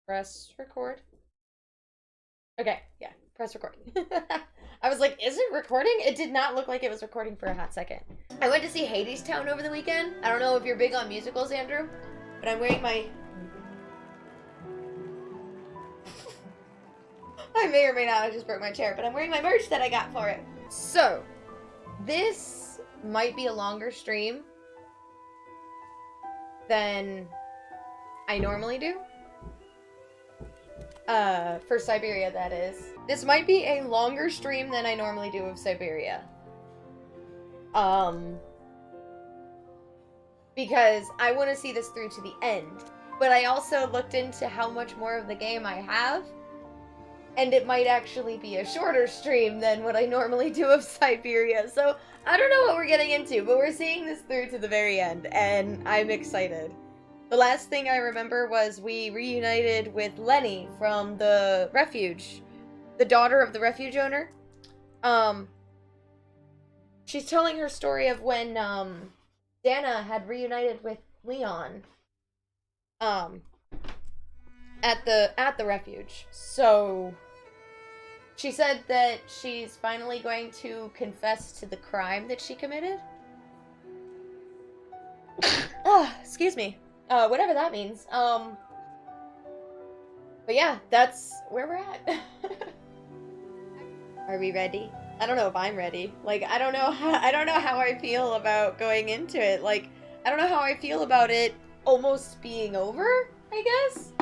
Press record. Okay, yeah, press record. I was like, is it recording? It did not look like it was recording for a hot second. I went to see Hades Town over the weekend. I don't know if you're big on musicals, Andrew, but I'm wearing my... I may or may not have just broke my chair, but I'm wearing my merch that I got for it. So, this might be a longer stream than I normally do. For Syberia, that is. This might be a longer stream than I normally do of Syberia. Because I want to see this through to the end. But I also looked into how much more of the game I have, and it might actually be a shorter stream than what I normally do of Syberia. So, I don't know what we're getting into, but we're seeing this through to the very end, and I'm excited. The last thing I remember was we reunited with Lenny from the refuge. The daughter of the refuge owner. She's telling her story of when, Dana had reunited with Leon. At the refuge. So, she said that she's finally going to confess to the crime that she committed. Oh, excuse me. Whatever that means. But yeah, that's where we're at. Are we ready? I don't know if I'm ready. Like, I don't know how I feel about going into it. Like, I don't know how I feel about it almost being over, I guess.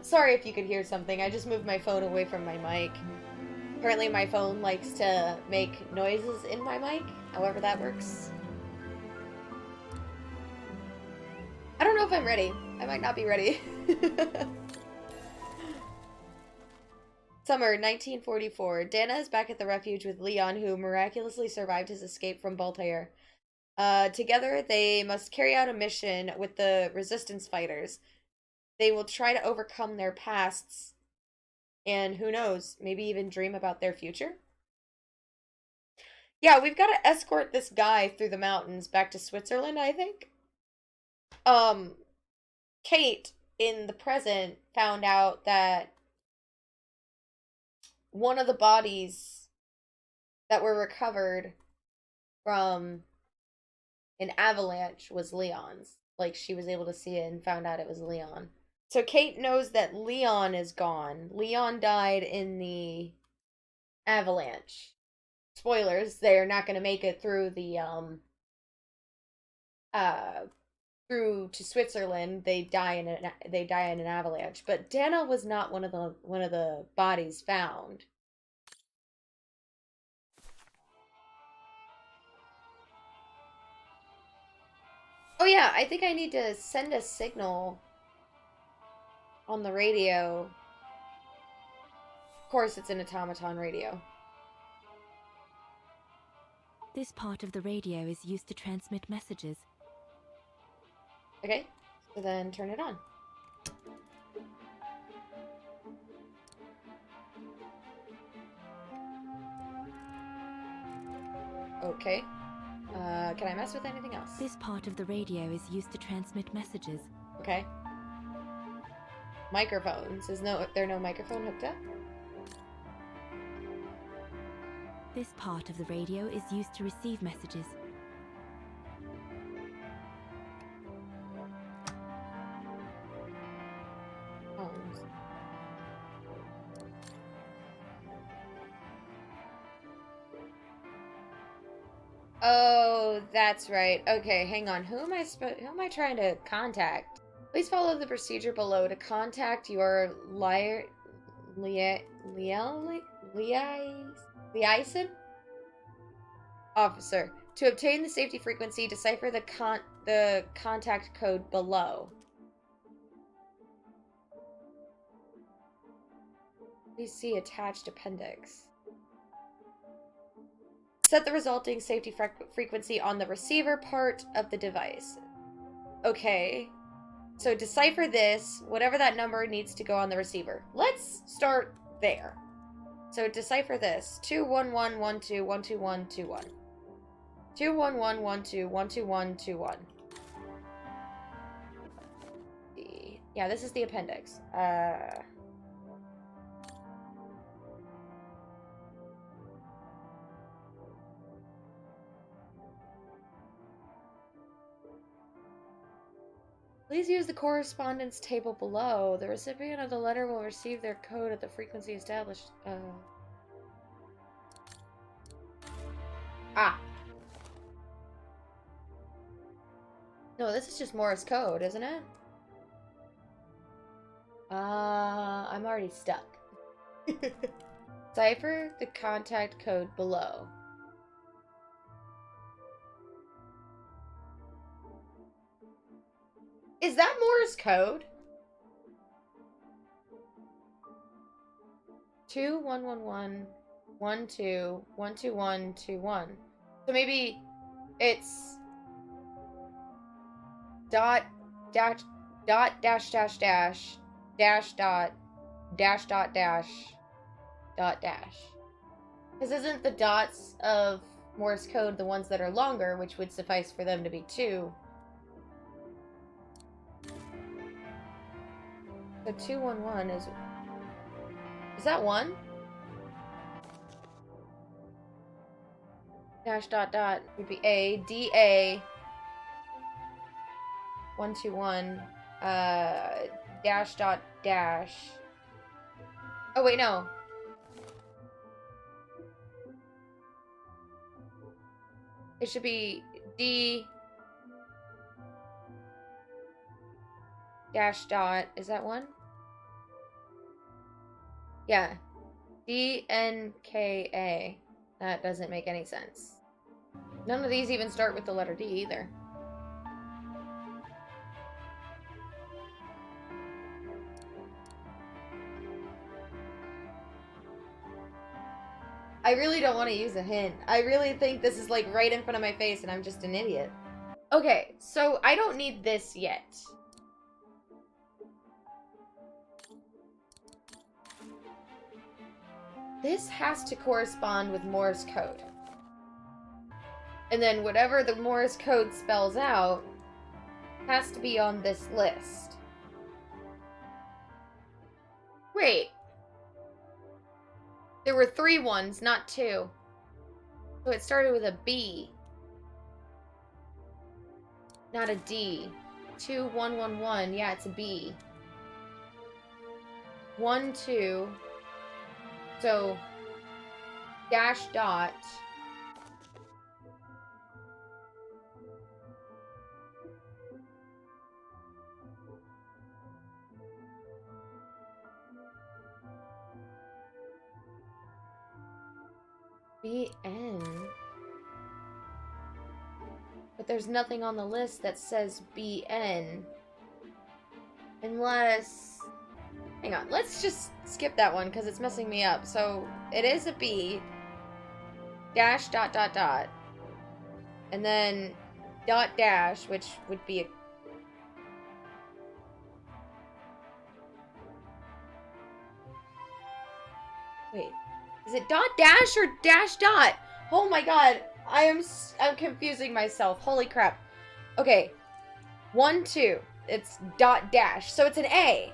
Sorry if you could hear something. I just moved my phone away from my mic. Apparently my phone likes to make noises in my mic, however that works. I don't know if I'm ready. I might not be ready. Summer 1944. Dana is back at the refuge with Leon, who miraculously survived his escape from Voltaire. Together, they must carry out a mission with the resistance fighters. They will try to overcome their pasts, and who knows, maybe even dream about their future? Yeah, we've got to escort this guy through the mountains back to Switzerland, I think. Kate, in the present, found out that one of the bodies that were recovered from an avalanche was Leon's. Like, she was able to see it and found out it was Leon. So Kate knows that Leon is gone. Leon died in the avalanche. Spoilers, they're not going to make it through the, through to Switzerland. They die in an avalanche. But Dana was not one of the bodies found. Oh yeah, I think I need to send a signal on the radio. Of course, it's an automaton radio. This part of the radio is used to transmit messages. Okay, so then turn it on. Okay. Can I mess with anything else? This part of the radio is used to transmit messages. Okay. Microphones. Is there no microphone hooked up? This part of the radio is used to receive messages. Phones. Oh, that's right. Okay, hang on. Who am I trying to contact? Please follow the procedure below to contact your liaison officer. To obtain the safety frequency, decipher the contact code below. Please see attached appendix. Set the resulting safety frequency on the receiver part of the device. Okay. So decipher this. Whatever that number needs to go on the receiver. Let's start there. So decipher this. 211121221. 21112122121. Yeah, this is the appendix. Please use the correspondence table below. The recipient of the letter will receive their code at the frequency established. Ah. No, this is just Morse code, isn't it? I'm already stuck. Cipher the contact code below. Is that Morse code? 2111 12 12121. So maybe it's dot dash dot dash dash dash dash dot dash dot dash dot dash. Because isn't the dots of Morse code the ones that are longer, which would suffice for them to be 2? So 211 is that 1? Dash dot dot would be A, D A 121 dash dot dash. Oh wait, no. It should be D dash dot. Is that 1? Yeah. DNKA. That doesn't make any sense. None of these even start with the letter D either. I really don't want to use a hint. I really think this is like right in front of my face and I'm just an idiot. Okay, so I don't need this yet. This has to correspond with Morse code. And then whatever the Morse code spells out has to be on this list. Wait. There were 3 ones, not 2. So it started with a B. Not a D. 2111. Yeah, it's a B. 1 2. So dash dot. BN. But there's nothing on the list that says BN. Unless... Hang on, let's just skip that one because it's messing me up. So, it is a B. Dash dot dot dot. And then dot dash, which would be a... Wait. Is it dot dash or dash dot? Oh my god. I'm confusing myself. Holy crap. Okay. 1 2. It's dot dash. So it's an A.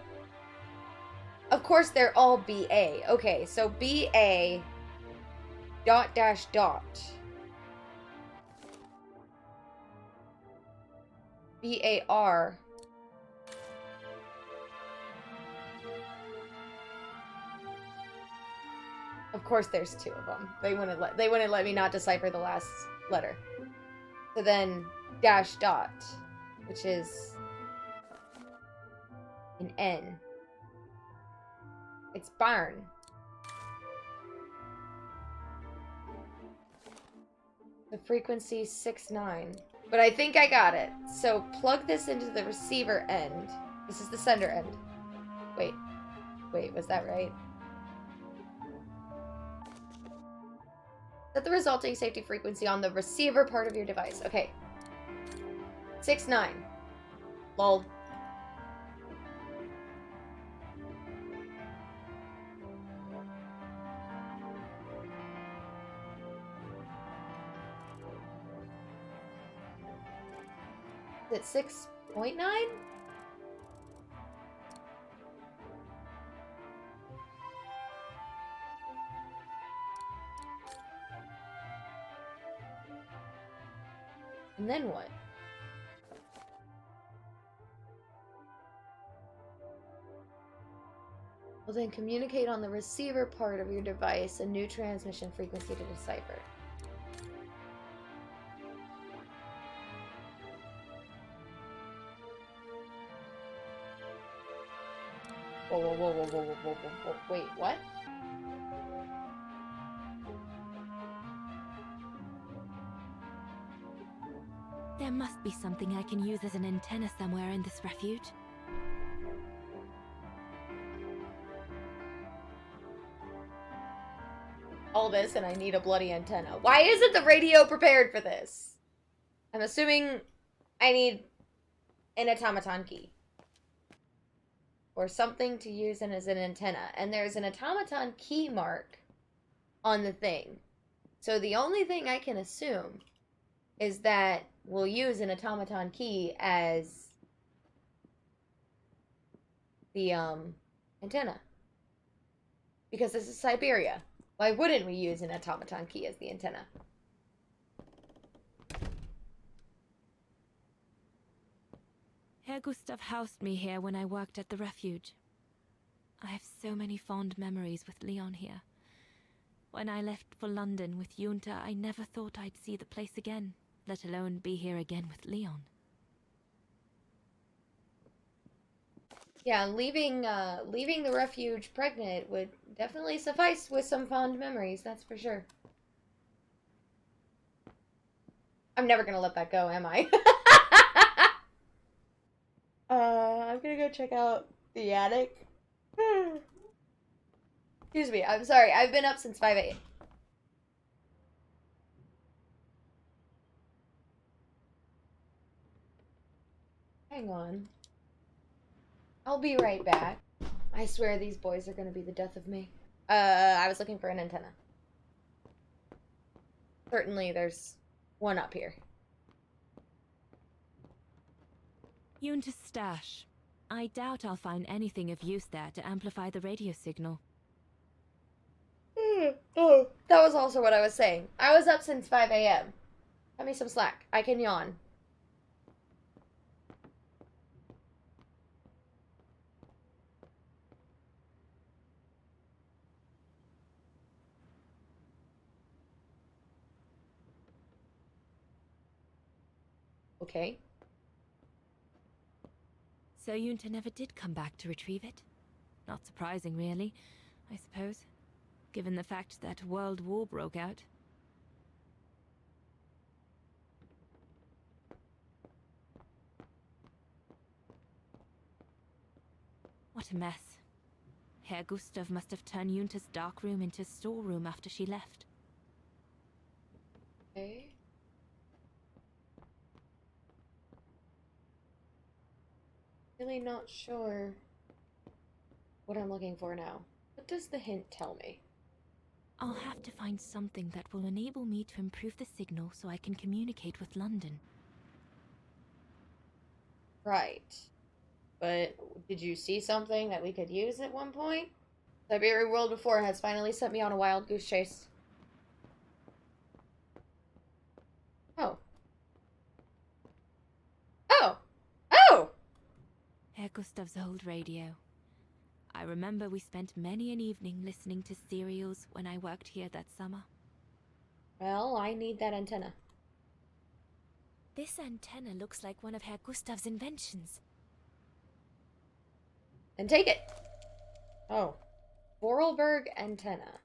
Of course they're all BA. Okay, so BA dot dash dot. BAR. Of course there's 2 of them. They wouldn't let me not decipher the last letter. So then dash dot, which is an N. It's barn. The frequency 69. But I think I got it. So plug this into the receiver end. This is the sender end. Wait, was that right? Set the resulting safety frequency on the receiver part of your device. Okay. 69. Lol. Is it 6.9? And then what? Well, then communicate on the receiver part of your device a new transmission frequency to decipher. Whoa, whoa, whoa, whoa, whoa, whoa, whoa, whoa, whoa. Wait, what? There must be something I can use as an antenna somewhere in this refuge. All this and I need a bloody antenna. Why isn't the radio prepared for this? I'm assuming I need an automaton key. Or something to use as an antenna. And there's an automaton key mark on the thing. So the only thing I can assume is that we'll use an automaton key as the antenna. Because this is Syberia. Why wouldn't we use an automaton key as the antenna? Herr Gustav housed me here when I worked at the refuge. I have so many fond memories with Leon here. When I left for London with Junta, I never thought I'd see the place again, let alone be here again with Leon. Yeah, leaving the refuge pregnant would definitely suffice with some fond memories, that's for sure. I'm never gonna let that go, am I? I'm gonna go check out the attic. Excuse me, I'm sorry. I've been up since 5 a.m. Hang on. I'll be right back. I swear these boys are gonna be the death of me. I was looking for an antenna. Certainly there's one up here. Junta's stash. I doubt I'll find anything of use there to amplify the radio signal. Oh, that was also what I was saying. I was up since 5 a.m. Cut me some slack. I can yawn. Okay. So Junta never did come back to retrieve it? Not surprising, really, I suppose, given the fact that World War broke out. What a mess. Herr Gustav must have turned Junta's dark room into a storeroom after she left. Okay. Really not sure what I'm looking for now. What does the hint tell me? I'll have to find something that will enable me to improve the signal so I can communicate with London. Right. But did you see something that we could use at one point? Syberia World before has finally sent me on a wild goose chase. Oh. Oh! Oh! Herr Gustav's old radio. I remember we spent many an evening listening to serials when I worked here that summer. Well, I need that antenna. This antenna looks like one of Herr Gustav's inventions. Then take it! Oh. Vorarlberg antenna.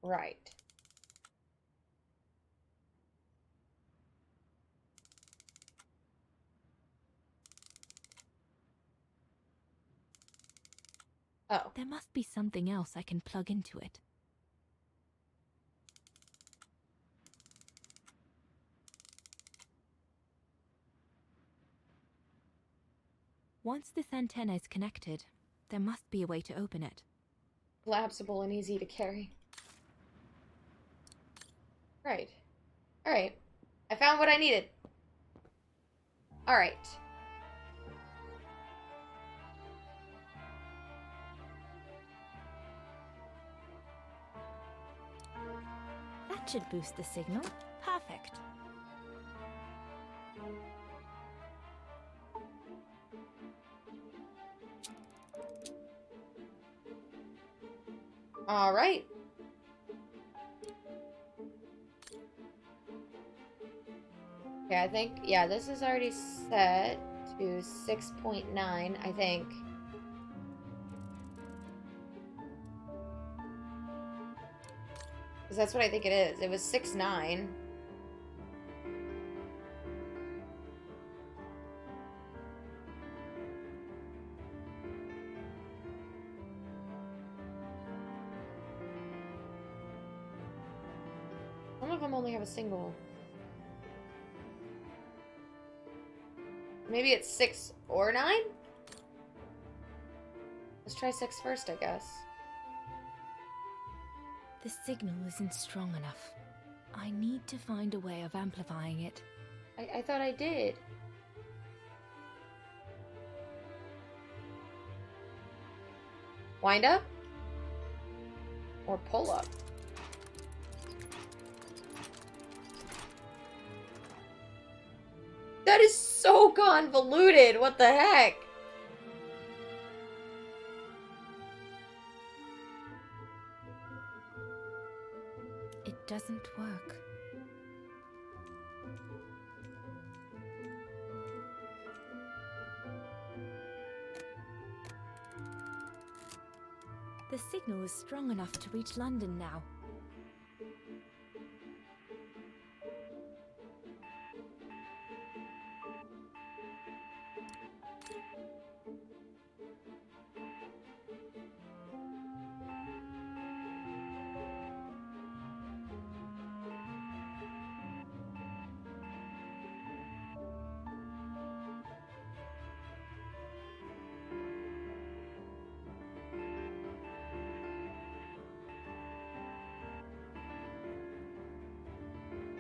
Right. Oh. There must be something else I can plug into it. Once this antenna is connected, there must be a way to open it. Collapsible and easy to carry. Right. Alright. I found what I needed. Alright. That should boost the signal. Perfect. Alright. Okay, I think, yeah, this is already set to 6.9, I think. Because that's what I think it is. It was 6.9. Some of them only have a single. Maybe it's 6 or 9? Let's try 6 first, I guess. The signal isn't strong enough. I need to find a way of amplifying it. I thought I did. Wind up? Or pull up? That is so convoluted. What the heck? It doesn't work. The signal is strong enough to reach London now.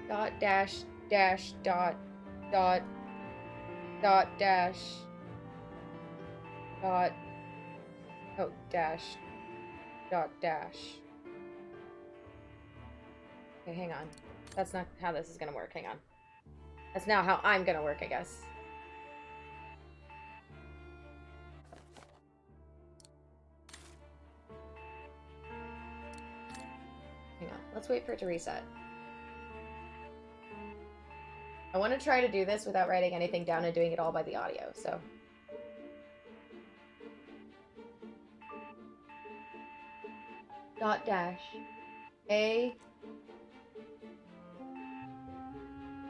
Dot dash dash dot dot dot dash dot oh dash dot dash. Okay, hang on. That's not how this is gonna work. Hang on. That's now how I'm gonna work, I guess. Hang on. Let's wait for it to reset. I want to try to do this without writing anything down and doing it all by the audio, so. Dot dash. A.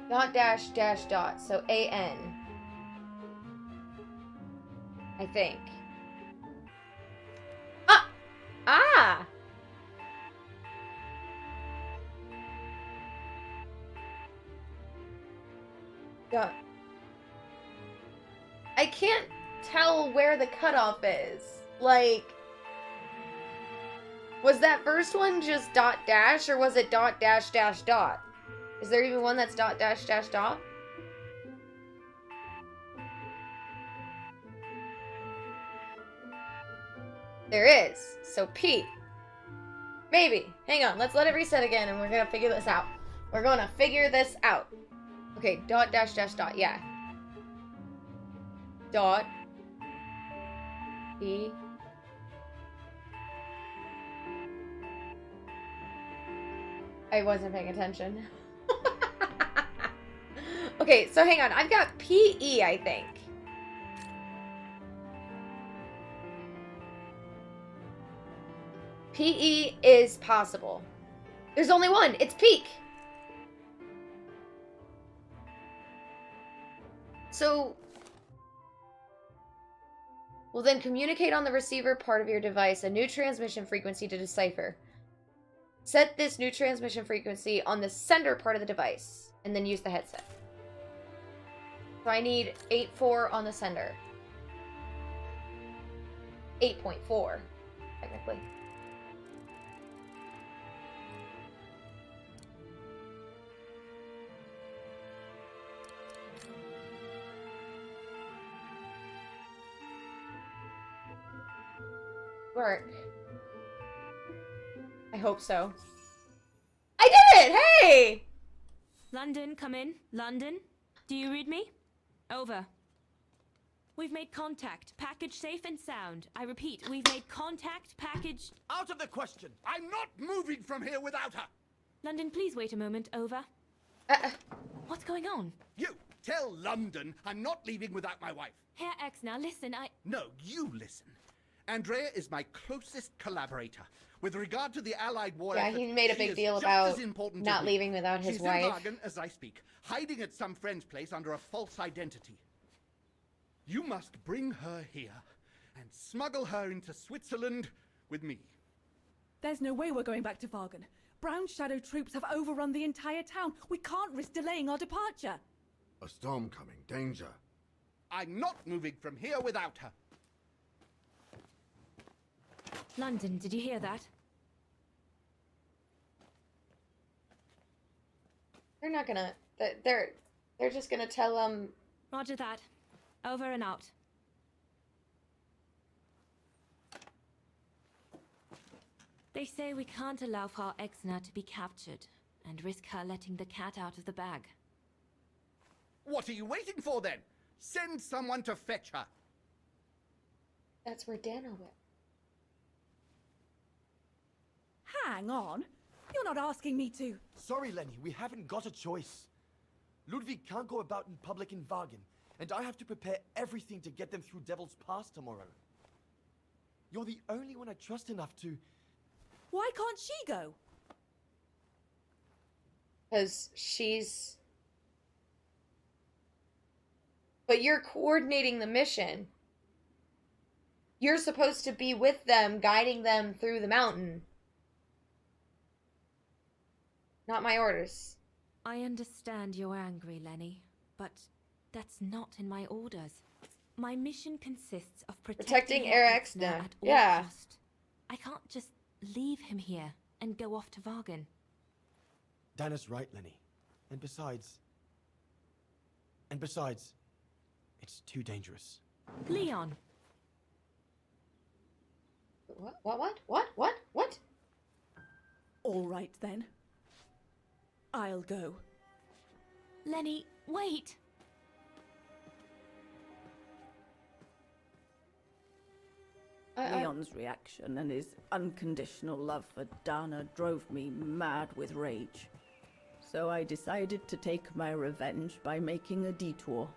Dot dash dash dot. So A-N. I think. Ah! Ah! Dot. I can't tell where the cutoff is. Like, was that first one just dot dash, or was it dot dash dash dot? Is there even one that's dot dash dash dot? There is. So P. Maybe. Hang on. Let's let it reset again, and we're gonna figure this out. We're gonna figure this out. Okay, dot dash dash dot, yeah. Dot. E. I wasn't paying attention. Okay, so hang on. I've got PE, I think. PE is possible. There's only one. It's peak. So, well then communicate on the receiver part of your device a new transmission frequency to decipher. Set this new transmission frequency on the sender part of the device, and then use the headset. So I need 8.4 on the sender. 8.4, technically. Work. I hope so. I did it! Hey! London, come in. London? Do you read me? Over. We've made contact. Package safe and sound. I repeat, we've made contact. Package... Out of the question! I'm not moving from here without her! London, please wait a moment. Over. What's going on? You! Tell London I'm not leaving without my wife. Herr Exner, listen, No, you listen. Andrea is my closest collaborator. With regard to the Allied war Yeah, effort, he made a she big is deal just about as important not as me. leaving without his She's wife. in Wagen as I speak, hiding at some friend's place under a false identity. You must bring her here and smuggle her into Switzerland with me. There's no way we're going back to Wagen. Brown Shadow troops have overrun the entire town. We can't risk delaying our departure. A storm coming. Danger. I'm not moving from here without her. London, did you hear that? They're not gonna... They're just gonna tell them... Roger that. Over and out. They say we can't allow Frau Exner to be captured and risk her letting the cat out of the bag. What are you waiting for then? Send someone to fetch her. That's where Dana went. Hang on. You're not asking me to. Sorry, Lenny, we haven't got a choice. Ludwig can't go about in public in Wagen, and I have to prepare everything to get them through Devil's Pass tomorrow. You're the only one I trust enough to... Why can't she go? Because she's... But you're coordinating the mission. You're supposed to be with them, guiding them through the mountain. Not my orders. I understand you're angry, Lenny, but that's not in my orders. My mission consists of protecting Herr Herr Exner. Exner at all Yeah. cost. I can't just leave him here and go off to Wagen. Dana's right, Lenny. And besides, it's too dangerous. Leon! What? All right, then. I'll go. Lenny, wait! Leon's reaction and his unconditional love for Dana drove me mad with rage. So I decided to take my revenge by making a detour.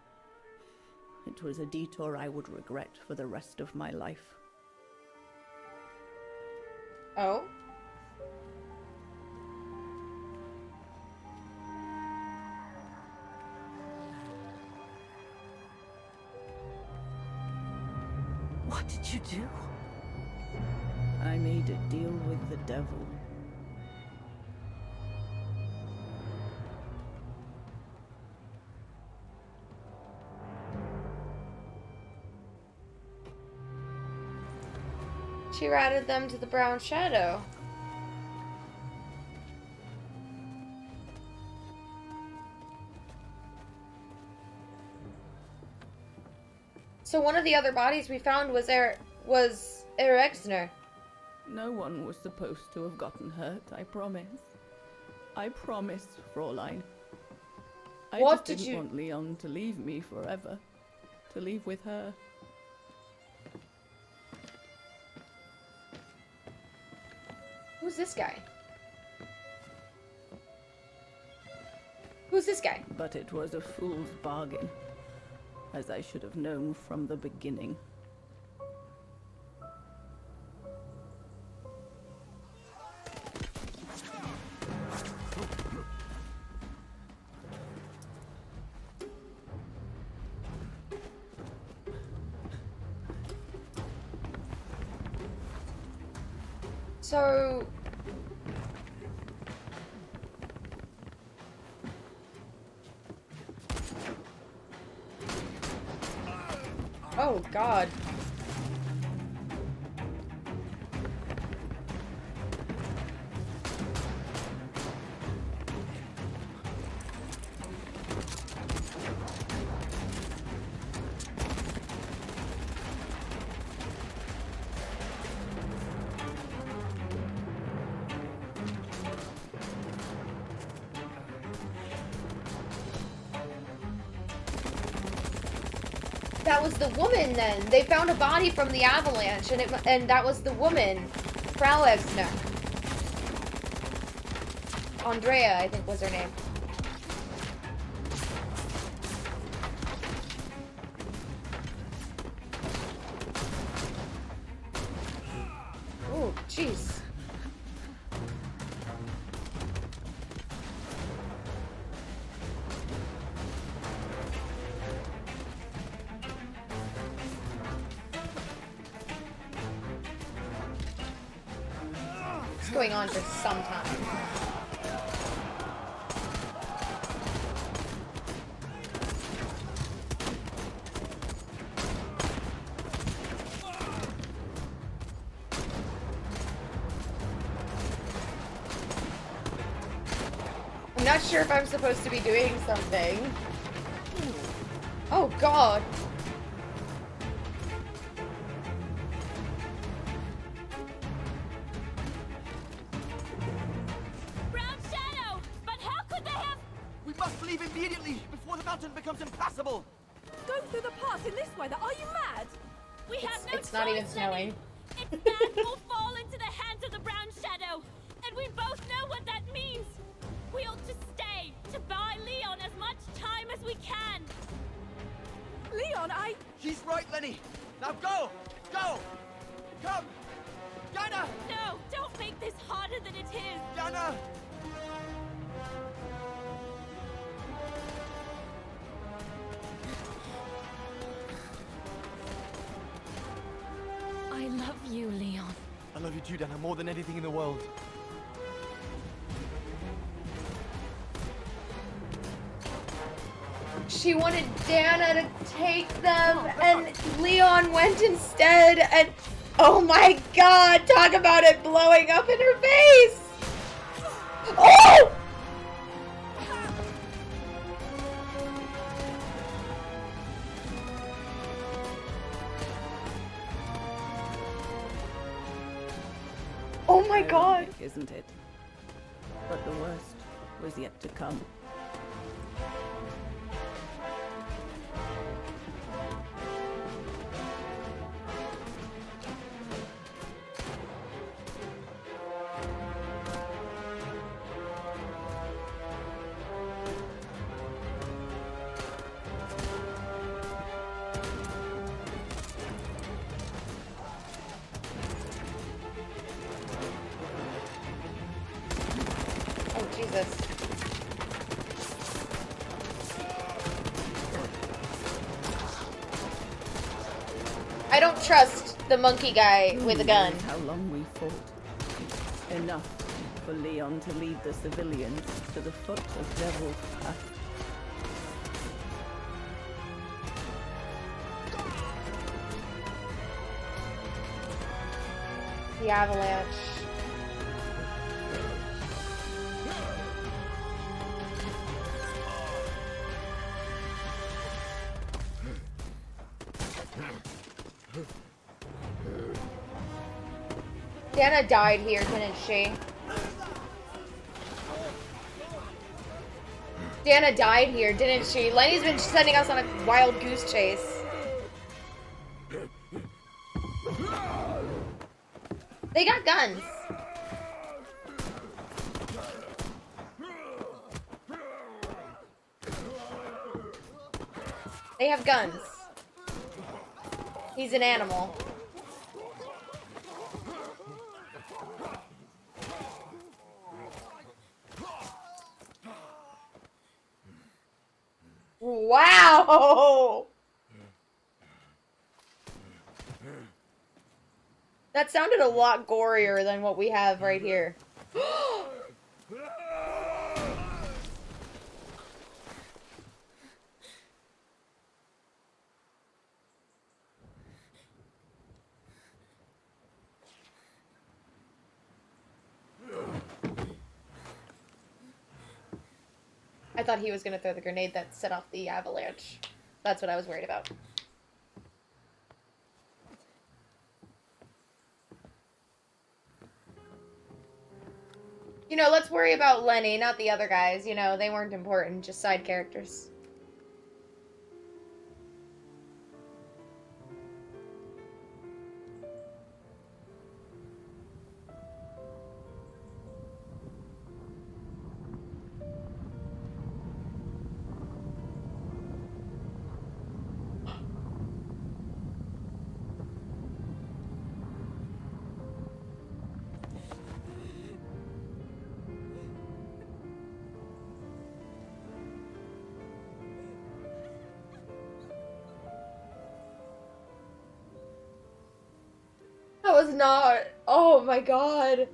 It was a detour I would regret for the rest of my life. Oh? What did you do? I made a deal with the devil. She routed them to the Brown Shadow. So one of the other bodies we found was Exner. No one was supposed to have gotten hurt, I promise. I promise, Fräulein. I What just did didn't you- want Leon to leave me forever. To leave with her. Who's this guy? Who's this guy? But it was a fool's bargain, as I should have known from the beginning. So... Oh, God. that was the woman then. They found a body from the avalanche, and that was the woman. Frau Exner. Andrea, I think was her name. Oh, jeez. It's going on for some time. I'm not sure if I'm supposed to be doing something. Oh god. Brown Shadow! But how could they have... We must leave immediately before the mountain becomes impassable. Go through the pass in this weather? Are you mad? We have no It's not even choice, snowing. Lenny. It's that will fall into the hands of the Brown Shadow. And we both know what that means. We ought to stay, to buy Leon as much time as we can. Leon, She's right, Lenny. Now go! Go! Come! Dana! No, don't make this harder than it is. Dana! I love you, Leon. I love you too, Dana, more than anything in the world. She wanted Dana to take them, and Leon went instead, and oh my god, talk about it blowing up in her face! Oh! Oh my god. Ironic, isn't it? But the worst was yet to come. Oh, Jesus. I don't trust the monkey guy with a gun. How long we fought. Enough for Leon to lead the civilians to the foot of Devil's Path. The avalanche. Dana died here, didn't she? Dana died here, didn't she? Lenny's been sending us on a wild goose chase. They got guns. They have guns. He's an animal. Wow! That sounded a lot gorier than what we have right here. I thought he was going to throw the grenade that set off the avalanche. That's what I was worried about. You know, let's worry about Lenny, not the other guys. You know, they weren't important, just side characters. was not. Oh my god.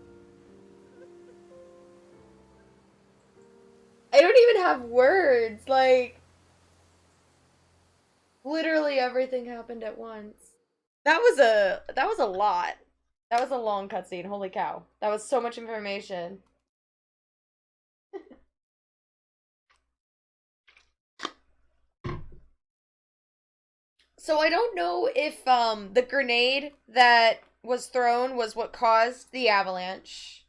I don't even have words. Like, literally everything happened at once. That was a lot. That was a long cutscene. Holy cow. That was so much information. So I don't know if the grenade that was thrown was what caused the avalanche.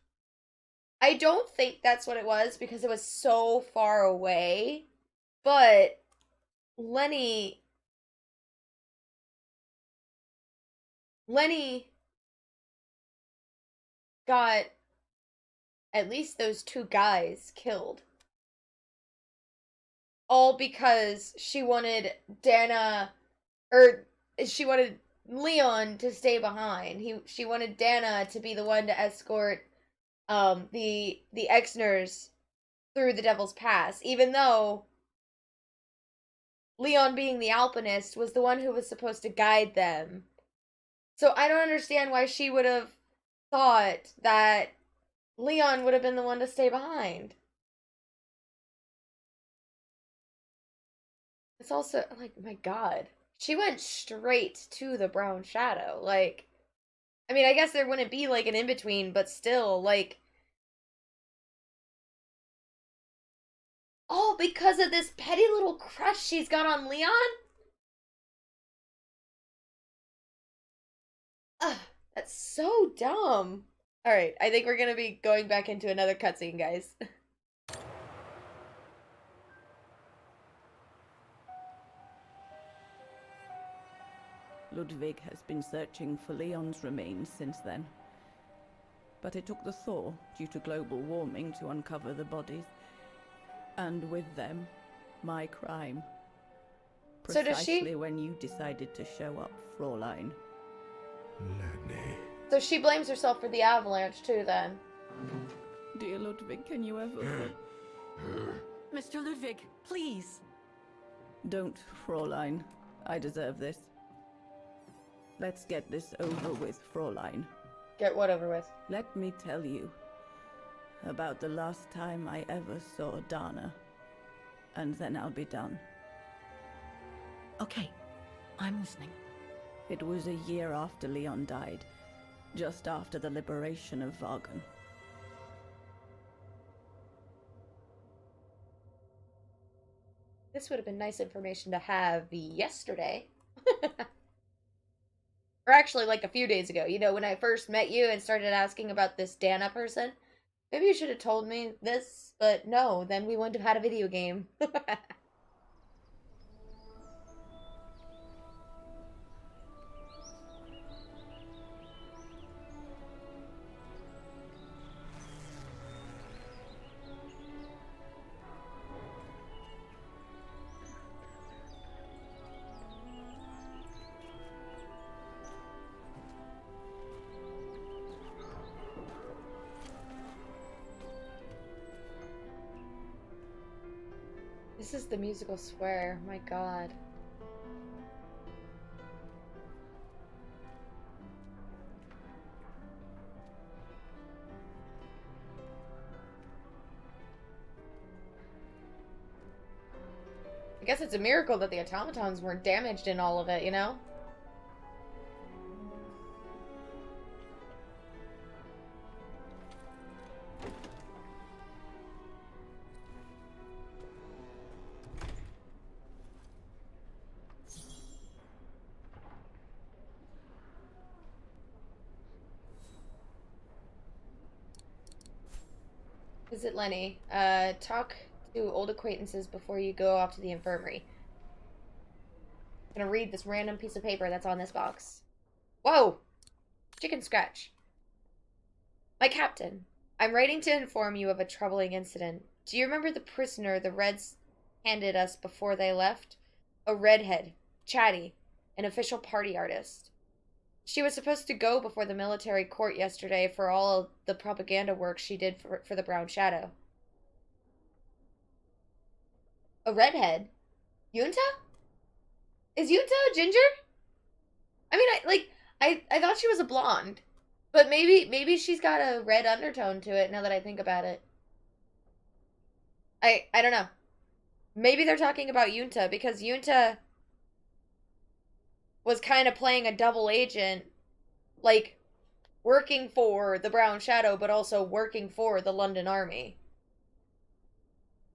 I don't think that's what it was because it was so far away. But Lenny got at least those two guys killed. All because she wanted Dana, or she wanted Leon to stay behind. She wanted Dana to be the one to escort the ex-nurse through the Devil's Pass, even though Leon, being the alpinist, was the one who was supposed to guide them. So I don't understand why she would have thought that Leon would have been the one to stay behind. It's also, like, my god. She went straight to the Brown Shadow. Like, I mean, I guess there wouldn't be, like, an in-between, but still, like... All because of this petty little crush she's got on Leon? Ugh, that's so dumb. Alright, I think we're gonna be going back into another cutscene, guys. Ludwig has been searching for Leon's remains since then. But it took the thaw due to global warming to uncover the bodies. And with them, my crime. So does she? Precisely when you decided to show up, Fraulein. Lenny. So she blames herself for the avalanche too, then. Dear Ludwig, can you ever... Mr. Ludwig, please. Don't, Fraulein. I deserve this. Let's get this over with, Fraulein. Get what over with? Let me tell you about the last time I ever saw Dana. And then I'll be done. Okay, I'm listening. It was a year after Leon died. Just after the liberation of Vagen. This would have been nice information to have yesterday. Or actually, like, a few days ago. You know, when I first met you and started asking about this Dana person. Maybe you should have told me this, but no, then we wouldn't have had a video game. This is the musical square, my god. I guess it's a miracle that the automatons weren't damaged in all of it, you know? Visit Lenny. Talk to old acquaintances before you go off to the infirmary. I'm gonna read this random piece of paper that's on this box. Whoa! Chicken scratch. My captain, I'm writing to inform you of a troubling incident. Do you remember the prisoner the Reds handed us before they left? A redhead, chatty, an official party artist. She was supposed to go before the military court yesterday for all of the propaganda work she did for the Brown Shadow. A redhead? Yunta? Is Yunta a ginger? I mean, I thought she was a blonde. But maybe she's got a red undertone to it now that I think about it. I don't know. Maybe they're talking about Yunta because Yunta was kind of playing a double agent, like working for the Brown Shadow but also working for the London Army.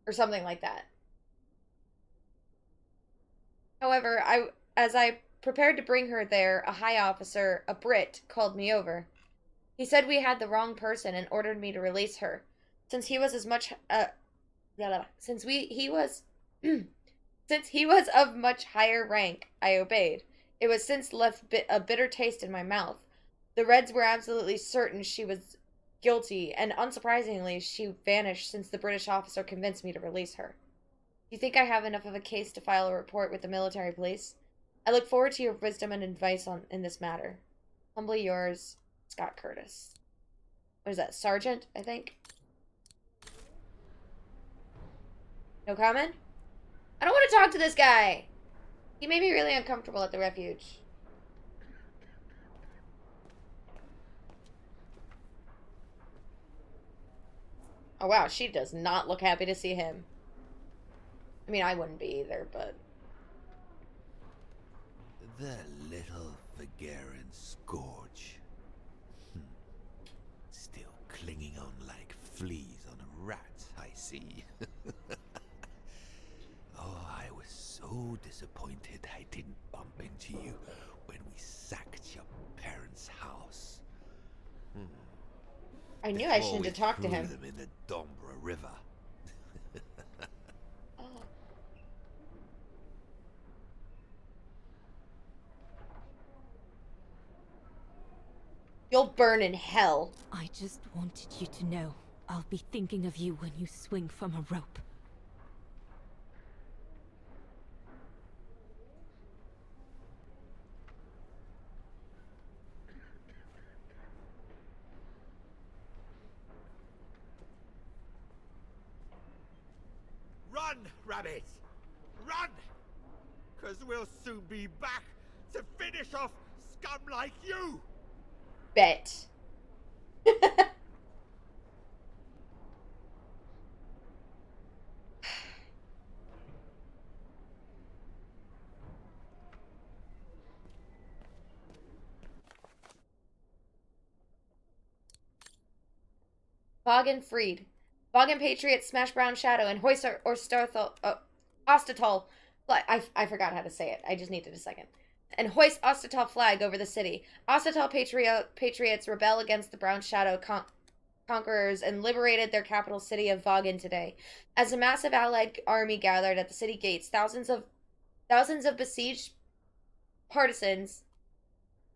Or something like that. However, as I prepared to bring her there, a high officer, a Brit, called me over. He said we had the wrong person and ordered me to release her. Since he was as much since he was of much higher rank, I obeyed. It was since left a bitter taste in my mouth. The Reds were absolutely certain she was guilty, and unsurprisingly, she vanished since the British officer convinced me to release her. Do you think I have enough of a case to file a report with the military police? I look forward to your wisdom and advice in this matter. Humbly yours, Scott Curtis. What is that, Sergeant, I think? No comment? I don't want to talk to this guy! He made me really uncomfortable at the refuge. Oh wow, she does not look happy to see him. I mean, I wouldn't be either, but... The little Vagaran scourge. Still clinging on like fleas on a rat, I see. Oh, I was so disappointed I didn't bump into you when we sacked your parents' house. I knew I shouldn't have talked to him. Them in the Dombra River. Oh. You'll burn in hell. I just wanted you to know I'll be thinking of you when you swing from a rope. Run, rabbit! Run! 'Cause we'll soon be back to finish off scum like you! Bet. Vaughan freed. Vaughan Patriots smash Brown Shadow and hoist Ostatal. I forgot how to say it. I just needed a second. And hoist Ostatal flag over the city. Ostatal Patriots rebel against the Brown Shadow conquerors and liberated their capital city of Vaughan today. As a massive allied army gathered at the city gates, thousands of besieged partisans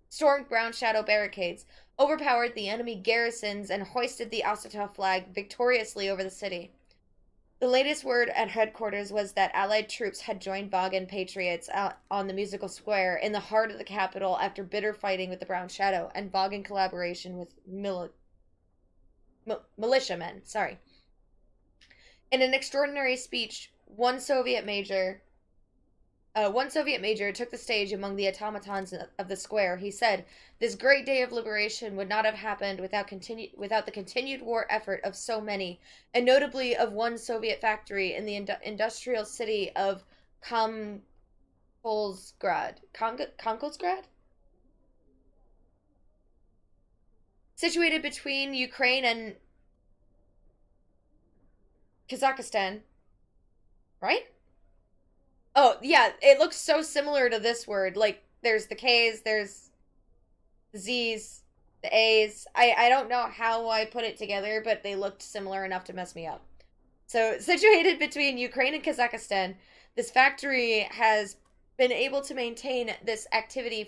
stormed Brown Shadow barricades, overpowered the enemy garrisons, and hoisted the Ostatal flag victoriously over the city. The latest word at headquarters was that Allied troops had joined Vaughan Patriots on the Musical Square in the heart of the capital after bitter fighting with the Brown Shadow and Vaughan collaboration with militiamen. Sorry. In an extraordinary speech, one Soviet major took the stage among the automatons of the square. He said, "This great day of liberation would not have happened without the continued war effort of so many, and notably of one Soviet factory in the industrial city of Konkolsgrad? Situated between Ukraine and Kazakhstan. Right? Oh, yeah, it looks so similar to this word. Like, there's the K's, there's the Z's, the A's. I don't know how I put it together, but they looked similar enough to mess me up. So, situated between Ukraine and Kazakhstan, this factory has been able to maintain this activity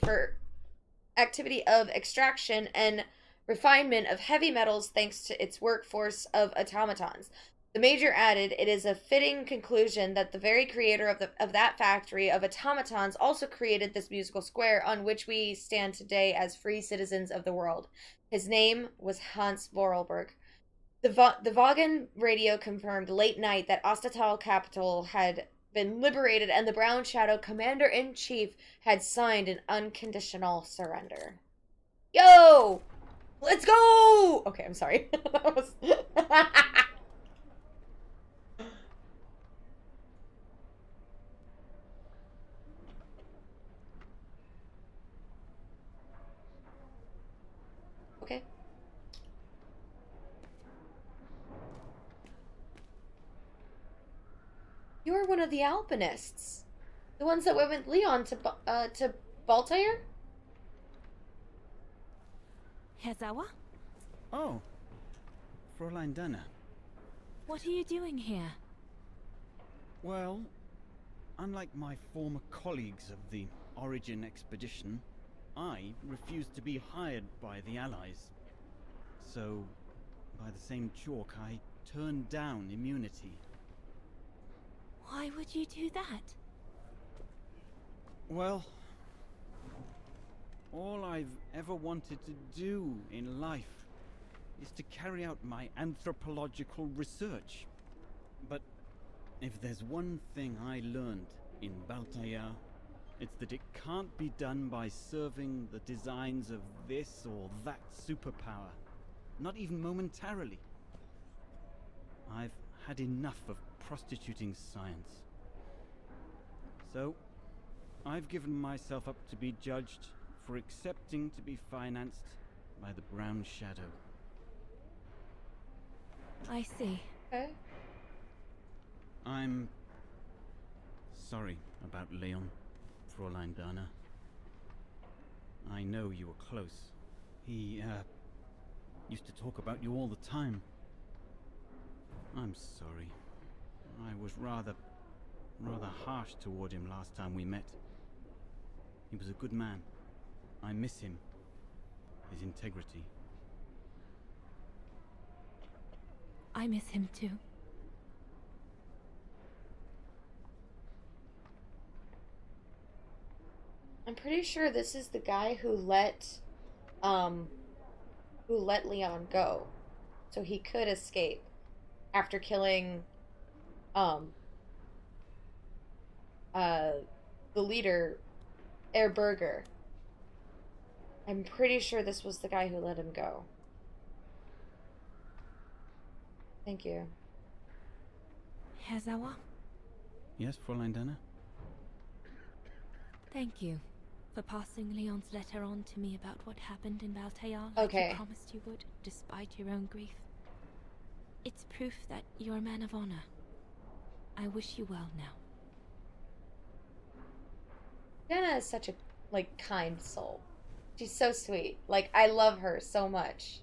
of extraction and refinement of heavy metals thanks to its workforce of automatons. The major added, it is a fitting conclusion that the very creator of that factory of automatons also created this musical square on which we stand today as free citizens of the world. His name was Hans Vorarlberg. The Vaughan radio confirmed late night that Ostatal capital had been liberated and the Brown Shadow commander-in-chief had signed an unconditional surrender. Yo! Let's go! Okay, I'm sorry. That was... Okay. You're one of the alpinists. The ones that went with Leon to Baltair? Herzawa? Oh, Fräulein Dana. What are you doing here? Well, unlike my former colleagues of the Origin expedition, I refused to be hired by the Allies. So, by the same chalk, I turned down immunity. Why would you do that? Well, all I've ever wanted to do in life is to carry out my anthropological research. But if there's one thing I learned in Baltair, it's that it can't be done by serving the designs of this or that superpower, not even momentarily. I've had enough of prostituting science. So, I've given myself up to be judged for accepting to be financed by the Brown Shadow. I see. Okay. I'm sorry about Leon, Fräulein Dana. I know you were close. He, used to talk about you all the time. I'm sorry. I was rather harsh toward him last time we met. He was a good man. I miss him. His integrity. I miss him too. I'm pretty sure this is the guy who let Leon go. So he could escape after killing the leader, Airburger. I'm pretty sure this was the guy who let him go. Thank you. Herzawa? Yes, Fräulein Dana? Thank you for passing Leon's letter on to me about what happened in Baltair, like Okay. you promised you would, despite your own grief. It's proof that you're a man of honor. I wish you well now. Jenna is such a, like, kind soul. She's so sweet. Like, I love her so much.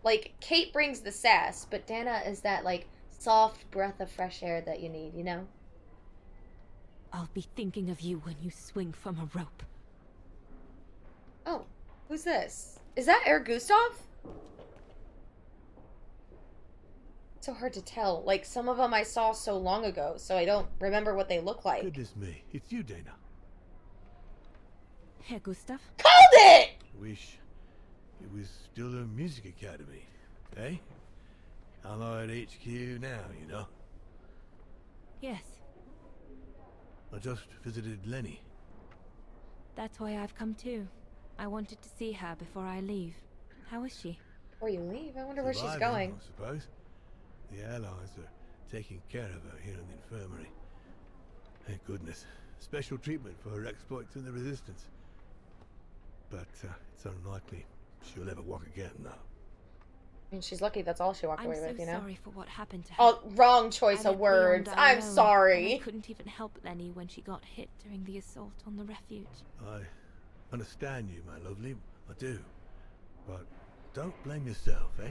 Like, Kate brings the sass, but Dana is that, like, soft breath of fresh air that you need, you know? I'll be thinking of you when you swing from a rope. Oh, who's this? Is that Air Gustav? So hard to tell. Like, some of them I saw so long ago, so I don't remember what they look like. Goodness me, it's you, Dana. Herr Gustav? Called it! Wish it was still a music academy, eh? Allied HQ now, you know. Yes, I just visited Lenny. that's why I've come too. I wanted to see her before I leave. How is she? Before you leave, I wonder where she's Surviving, going. I suppose. The Allies are taking care of her here in the infirmary. Thank goodness. Special treatment for her exploits in the Resistance. But it's unlikely she'll ever walk again now. I mean, she's lucky that's all she walked I'm away so with, you know? sorry for what happened to her. Oh, wrong choice I of let Leon words. die I'm alone, sorry. and I couldn't even help Lenny when she got hit during the assault on the refuge. I understand you, my lovely. I do. But don't blame yourself, eh?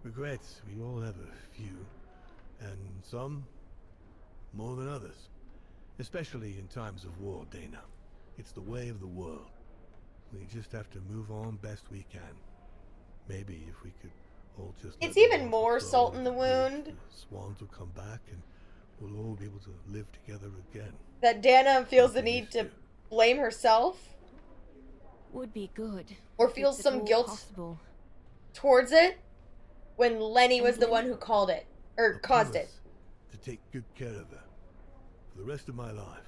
Regrets, we all have a few. And some more than others. Especially in times of war, Dana. It's the way of the world. We just have to move on best we can. Maybe if we could all just... It's let the even waters more flow salt in like the a bridge, wound. the swans will come back and we'll all be able to live together again. That Dana feels the Like we need used to blame herself Would be good. or if feels it's at some all guilt possible. towards it when Lenny was And the Lenny- one who called it or I caused it. promise to take good care of her for the rest of my life.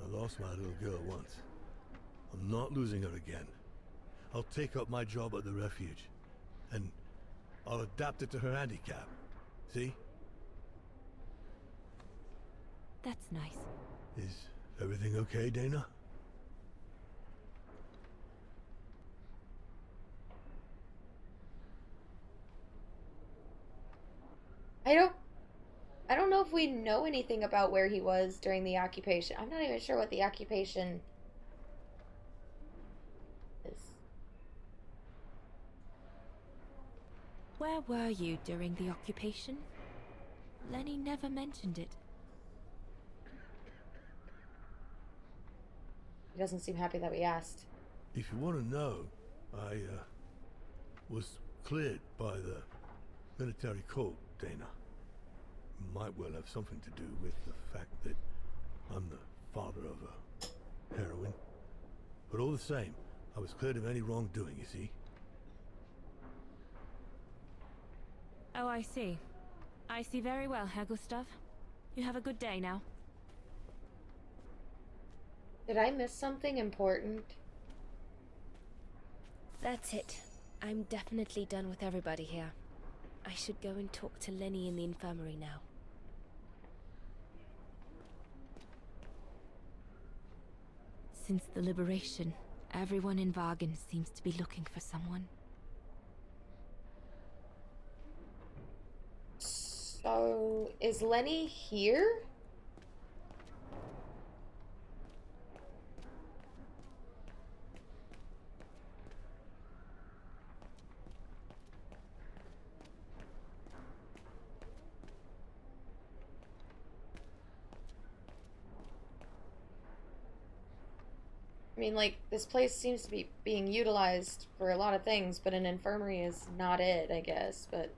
I lost my little girl once. I'm not losing her again. I'll take up my job at the refuge. And I'll adapt it to her handicap. See? That's nice. Is everything okay, Dana? I don't know if we know anything about where he was during the occupation. I'm not even sure what the occupation is. Where were you during the occupation? Lenny never mentioned it. He doesn't seem happy that we asked. If you want to know, I was cleared by the military court, Dana. Might well have something to do with the fact that I'm the father of a heroine. But all the same, I was cleared of any wrongdoing, you see? Oh, I see. I see very well, Herr Gustav. You have a good day now. Did I miss something important? That's it. I'm definitely done with everybody here. I should go and talk to Lenny in the infirmary now. Since the liberation, everyone in Vagen seems to be looking for someone. So, is Lenny here? I mean, like, this place seems to be being utilized for a lot of things, but an infirmary is not it, I guess, but...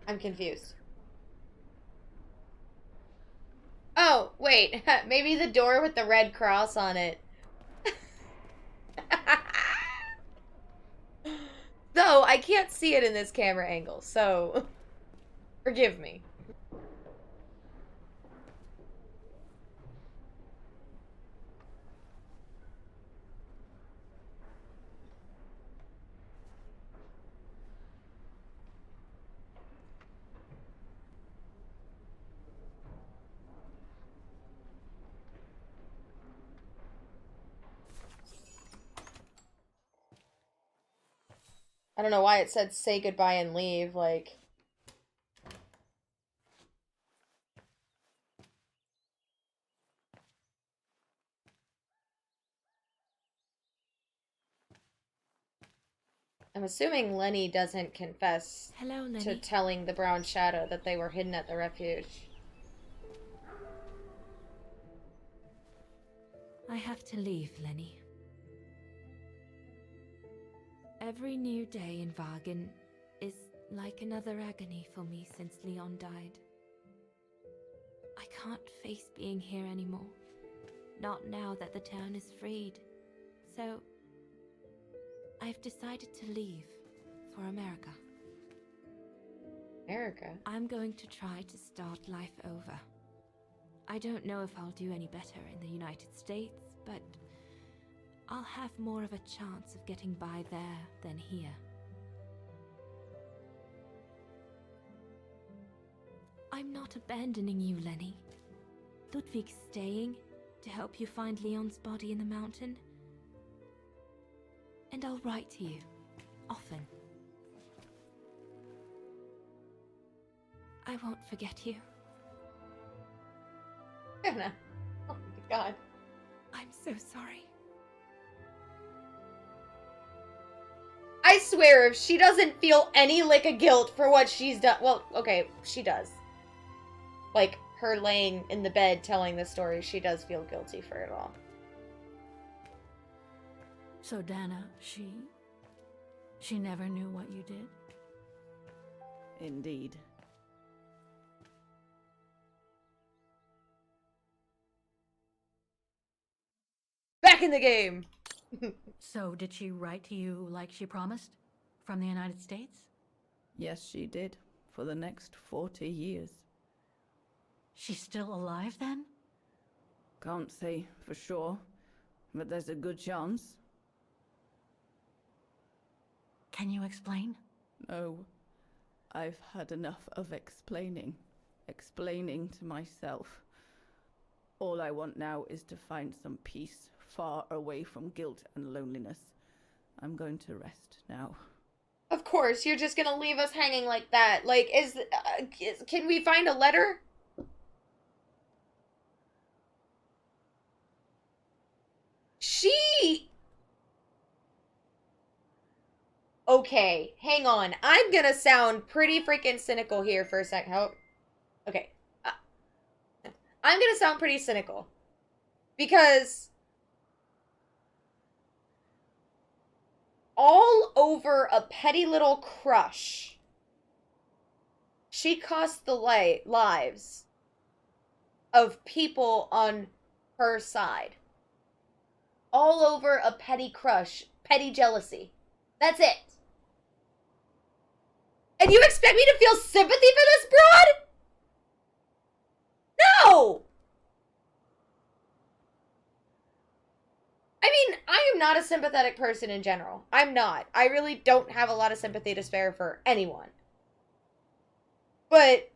I'm confused. Oh, wait. Maybe the door with the red cross on it. Though, I can't see it in this camera angle, so... Forgive me. I don't know why it said say goodbye and leave, like... I'm assuming Lenny doesn't confess Hello, Lenny. to telling the Brown Shadow that they were hidden at the refuge. I have to leave, Lenny. Every new day in Vagen is like another agony for me since Leon died. I can't face being here anymore. Not now that the town is freed. So, I've decided to leave for America. America? I'm going to try to start life over. I don't know if I'll do any better in the United States, but I'll have more of a chance of getting by there than here. I'm not abandoning you, Lenny. Ludwig's staying to help you find Leon's body in the mountain. And I'll write to you, often. I won't forget you. Anna. Oh my god. I'm so sorry. I swear, if she doesn't feel any lick of guilt for what she's done... Well, okay, she does. Like, her laying in the bed telling the story, she does feel guilty for it all. So Dana, she never knew what you did? Indeed. Back in the game! So did she write to you like she promised? From the United States? Yes, she did. For the next 40 years. She's still alive then? Can't say for sure, but there's a good chance. Can you explain? No, I've had enough of explaining. Explaining to myself. All I want now is to find some peace, far away from guilt and loneliness. I'm going to rest now. Of course, you're just gonna leave us hanging like that. Like, can we find a letter? Okay, hang on. I'm gonna sound pretty freaking cynical here for a second. Okay. I'm gonna sound pretty cynical. Because all over a petty little crush, she cost the lives of people on her side. All over a petty crush, petty jealousy. That's it. And you expect me to feel sympathy for this broad? No! I mean, I am not a sympathetic person in general. I'm not. I really don't have a lot of sympathy to spare for anyone. But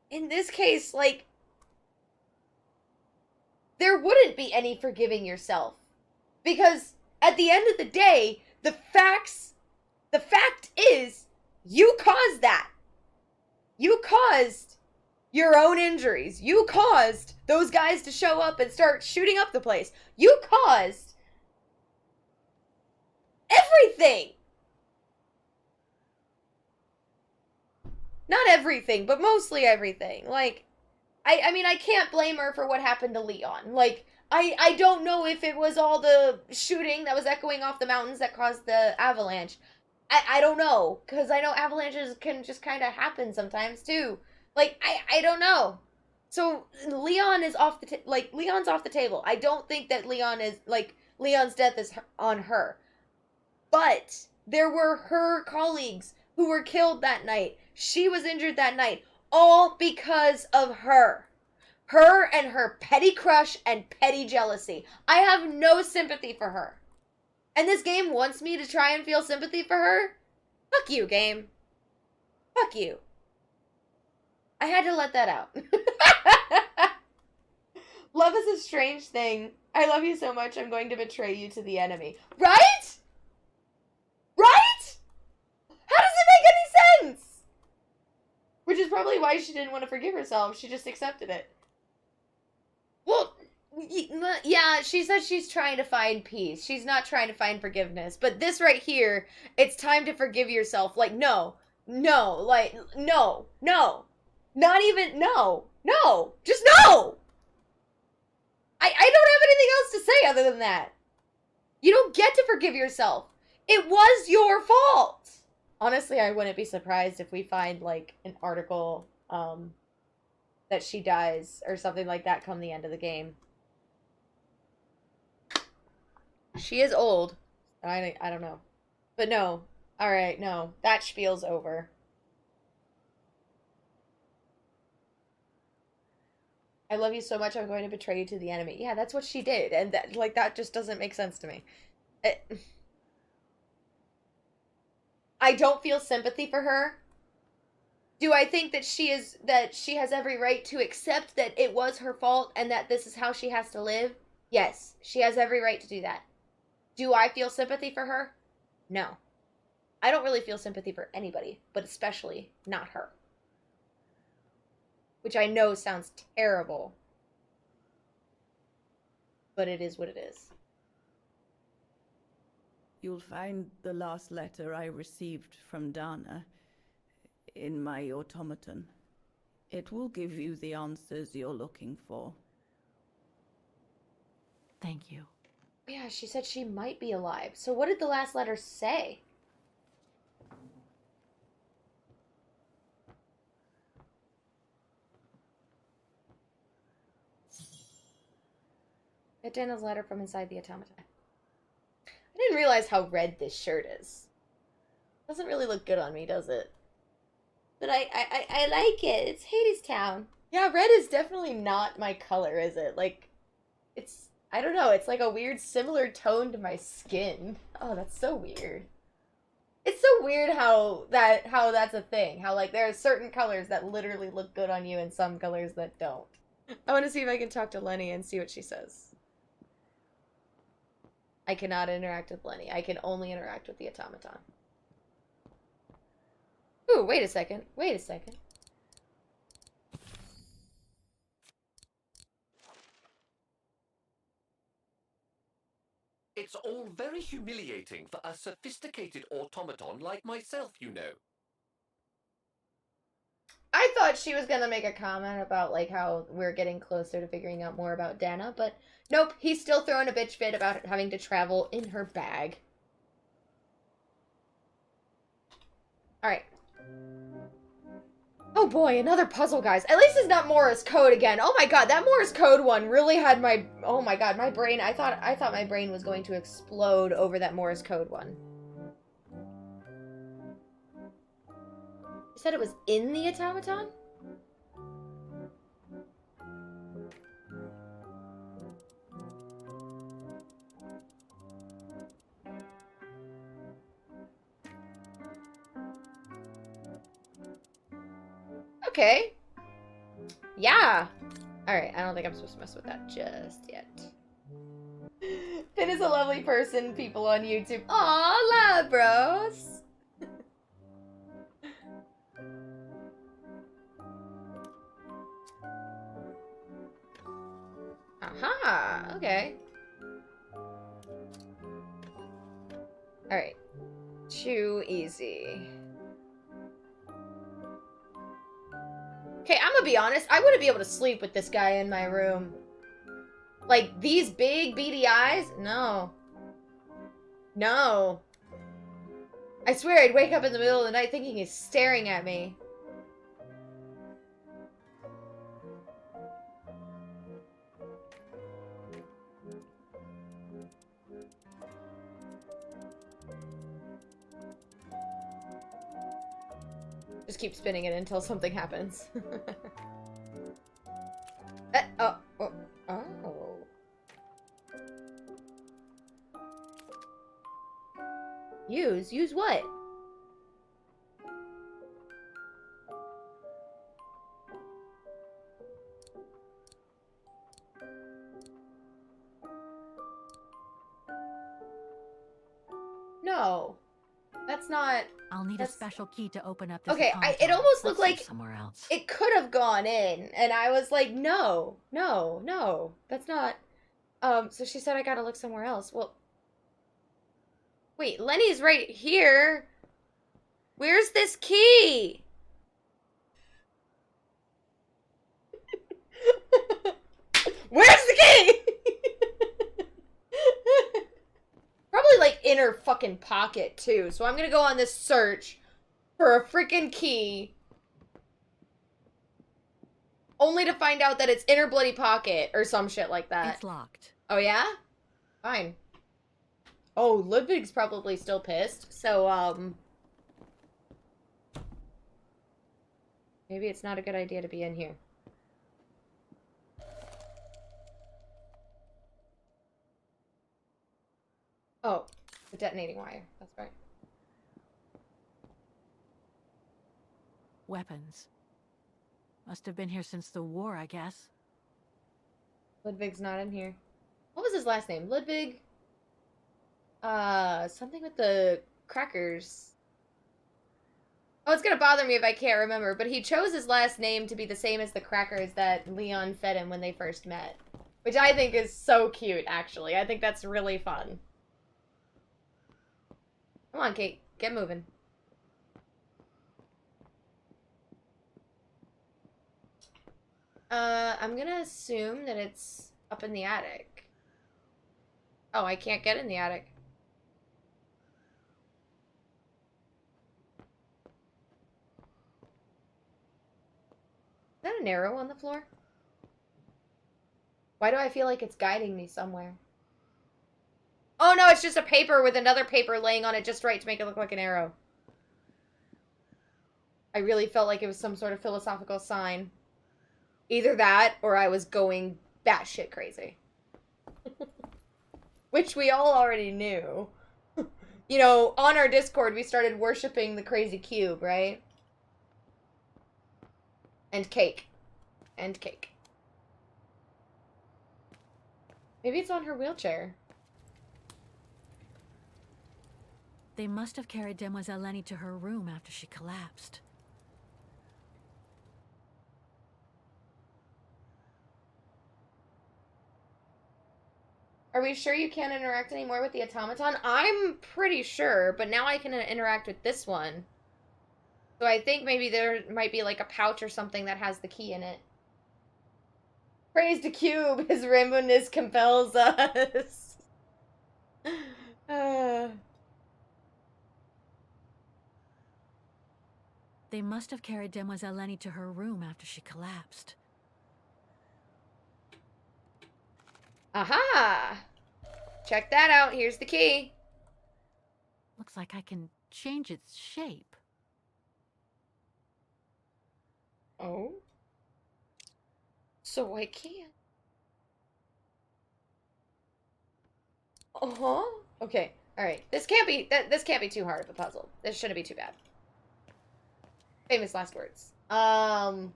in this case, like, there wouldn't be any forgiving yourself. Because at the end of the day, the fact is, you caused that. You caused your own injuries. You caused those guys to show up and start shooting up the place. You caused everything. Not everything, but mostly everything. Like, I mean, I can't blame her for what happened to Leon. Like, I don't know if it was all the shooting that was echoing off the mountains that caused the avalanche. I don't know, because I know avalanches can just kind of happen sometimes, too. Like, I don't know. So, Leon is off the Leon's off the table. I don't think that Leon's death is on her. But there were her colleagues who were killed that night. She was injured that night. All because of her. Her and her petty crush and petty jealousy. I have no sympathy for her. And this game wants me to try and feel sympathy for her? Fuck you, game. Fuck you. I had to let that out. Love is a strange thing. I love you so much, I'm going to betray you to the enemy. Right? Right? How does it make any sense? Which is probably why she didn't want to forgive herself. She just accepted it. Well, yeah, she said she's trying to find peace. She's not trying to find forgiveness. But this right here, it's time to forgive yourself. Like, no. Like, no. Not even, no. Just no! I don't have anything else to say other than that. You don't get to forgive yourself. It was your fault. Honestly, I wouldn't be surprised if we find, like, an article, that she dies or something like that come the end of the game. She is old. I don't know. But no. Alright, no. That spiel's over. I love you so much, I'm going to betray you to the enemy. Yeah, that's what she did. And that just doesn't make sense to me. I don't feel sympathy for her. Do I think that she has every right to accept that it was her fault and that this is how she has to live? Yes, she has every right to do that. Do I feel sympathy for her? No. I don't really feel sympathy for anybody, but especially not her. Which I know sounds terrible. But it is what it is. You'll find the last letter I received from Dana in my automaton. It will give you the answers you're looking for. Thank you. Yeah, she said she might be alive. So what did the last letter say? Get Dana's letter from inside the automaton. I didn't realize how red this shirt is. Doesn't really look good on me, does it? But I like it. It's Hadestown. Yeah, red is definitely not my color, is it? Like, it's, I don't know, it's like a weird similar tone to my skin. Oh, that's so weird. It's so weird how that's a thing. How, like, there are certain colors that literally look good on you and some colors that don't. I want to see if I can talk to Lenny and see what she says. I cannot interact with Lenny. I can only interact with the automaton. Ooh, wait a second. Wait a second. It's all very humiliating for a sophisticated automaton like myself, you know. I thought she was gonna make a comment about, like, how we're getting closer to figuring out more about Dana, but nope, he's still throwing a bitch fit about having to travel in her bag. Alright. Oh boy, another puzzle, guys. At least it's not Morse code again. Oh my god, that Morse code one really had my... Oh my god, my brain... I thought my brain was going to explode over that Morse code one. You said it was in the automaton? Okay. Yeah. Alright, I don't think I'm supposed to mess with that just yet. Finn is a lovely person, people on YouTube. Aw, love, bros. Aha, okay. Alright. Too easy. Okay, I'm gonna be honest. I wouldn't be able to sleep with this guy in my room. Like, these big, beady eyes? No. No. I swear I'd wake up in the middle of the night thinking he's staring at me. Just keep spinning it until something happens. Oh. Use what? No. That's not... I'll need a special key to open up this Okay, automaton. it almost looked Let's like see somewhere else. it could have gone in, and I was like, no, that's not... So she said I gotta look somewhere else. Well... Wait, Lenny's right here. Where's this key? Where's the key? Probably, like, in her fucking pocket, too. So I'm gonna go on this search for a freaking key. Only to find out that it's in her bloody pocket or some shit like that. It's locked. Oh, yeah? Fine. Oh, Ludwig's probably still pissed. So, maybe it's not a good idea to be in here. Oh, the detonating wire. That's right. Weapons. Must have been here since the war, I guess. Ludwig's not in here. What was his last name? Ludwig? Something with the crackers. Oh, it's gonna bother me if I can't remember, but he chose his last name to be the same as the crackers that Leon fed him when they first met. Which I think is so cute, actually. I think that's really fun. Come on, Kate. Get moving. I'm gonna assume that it's up in the attic. Oh, I can't get in the attic. Is that an arrow on the floor? Why do I feel like it's guiding me somewhere? Oh no, it's just a paper with another paper laying on it just right to make it look like an arrow. I really felt like it was some sort of philosophical sign. Either that, or I was going batshit crazy. Which we all already knew. You know, on our Discord, we started worshipping the crazy cube, right? And cake. And cake. Maybe it's on her wheelchair. They must have carried Demoiselle Lenny to her room after she collapsed. Are we sure you can't interact anymore with the automaton? I'm pretty sure, but now I can interact with this one. So I think maybe there might be like a pouch or something that has the key in it. Praise to Cube, his rainbowness compels us. They must have carried Demoiselle Lenny to her room after she collapsed. Aha! Check that out. Here's the key. Looks like I can change its shape. Oh? So I can't. Uh-huh. Okay. All right. This can't be too hard of a puzzle. This shouldn't be too bad. Famous last words. I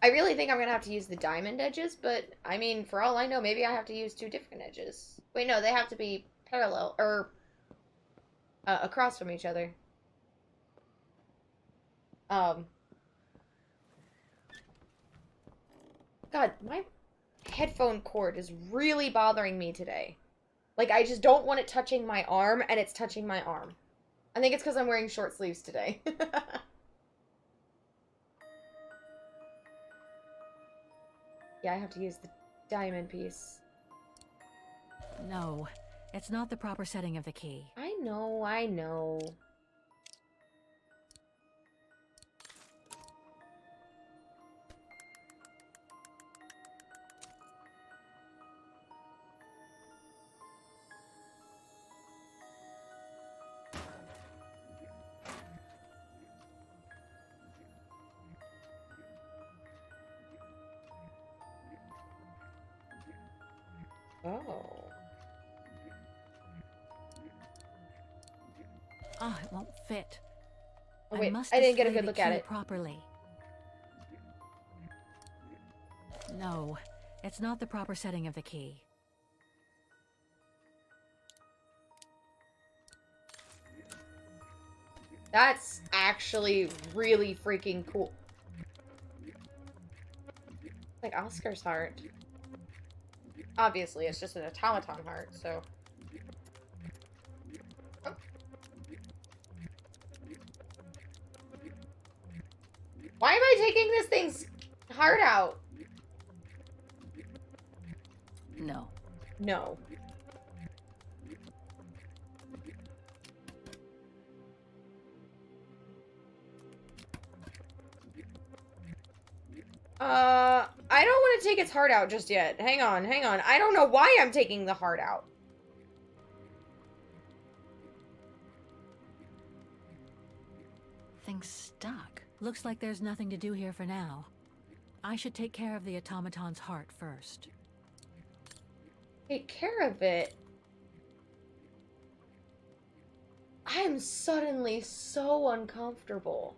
really think I'm gonna have to use the diamond edges, but I mean, for all I know, maybe I have to use 2 different edges. Wait, no, they have to be parallel or across from each other. God, my headphone cord is really bothering me today. Like, I just don't want it touching my arm, and it's touching my arm. I think it's because I'm wearing short sleeves today. Yeah, I have to use the diamond piece. No, it's not the proper setting of the key. I know, I know. Oh. Ah, it won't fit. Oh, wait, must I didn't get a display good the look at key it. properly. No, it's not the proper setting of the key. That's actually really freaking cool. Like Oscar's heart. Obviously, it's just an automaton heart, so... Oh. Why am I taking this thing's heart out? No. No. I don't want to take its heart out just yet. Hang on, hang on. I don't know why I'm taking the heart out. Thing's stuck. Looks like there's nothing to do here for now. I should take care of the automaton's heart first. Take care of it. I'm suddenly so uncomfortable.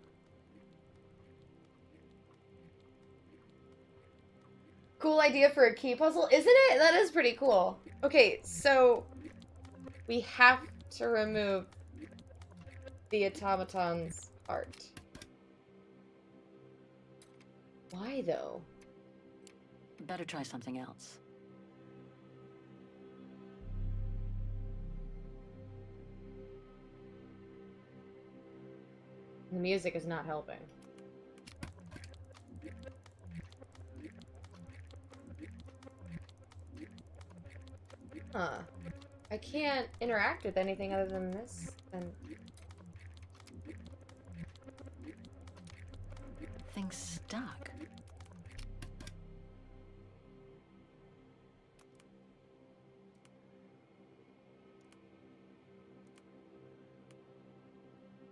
Cool idea for a key puzzle, isn't it? That is pretty cool. Okay, so we have to remove the automaton's heart. Why though? Better try something else. The music is not helping. Huh. I can't interact with anything other than this, and... Thing's stuck.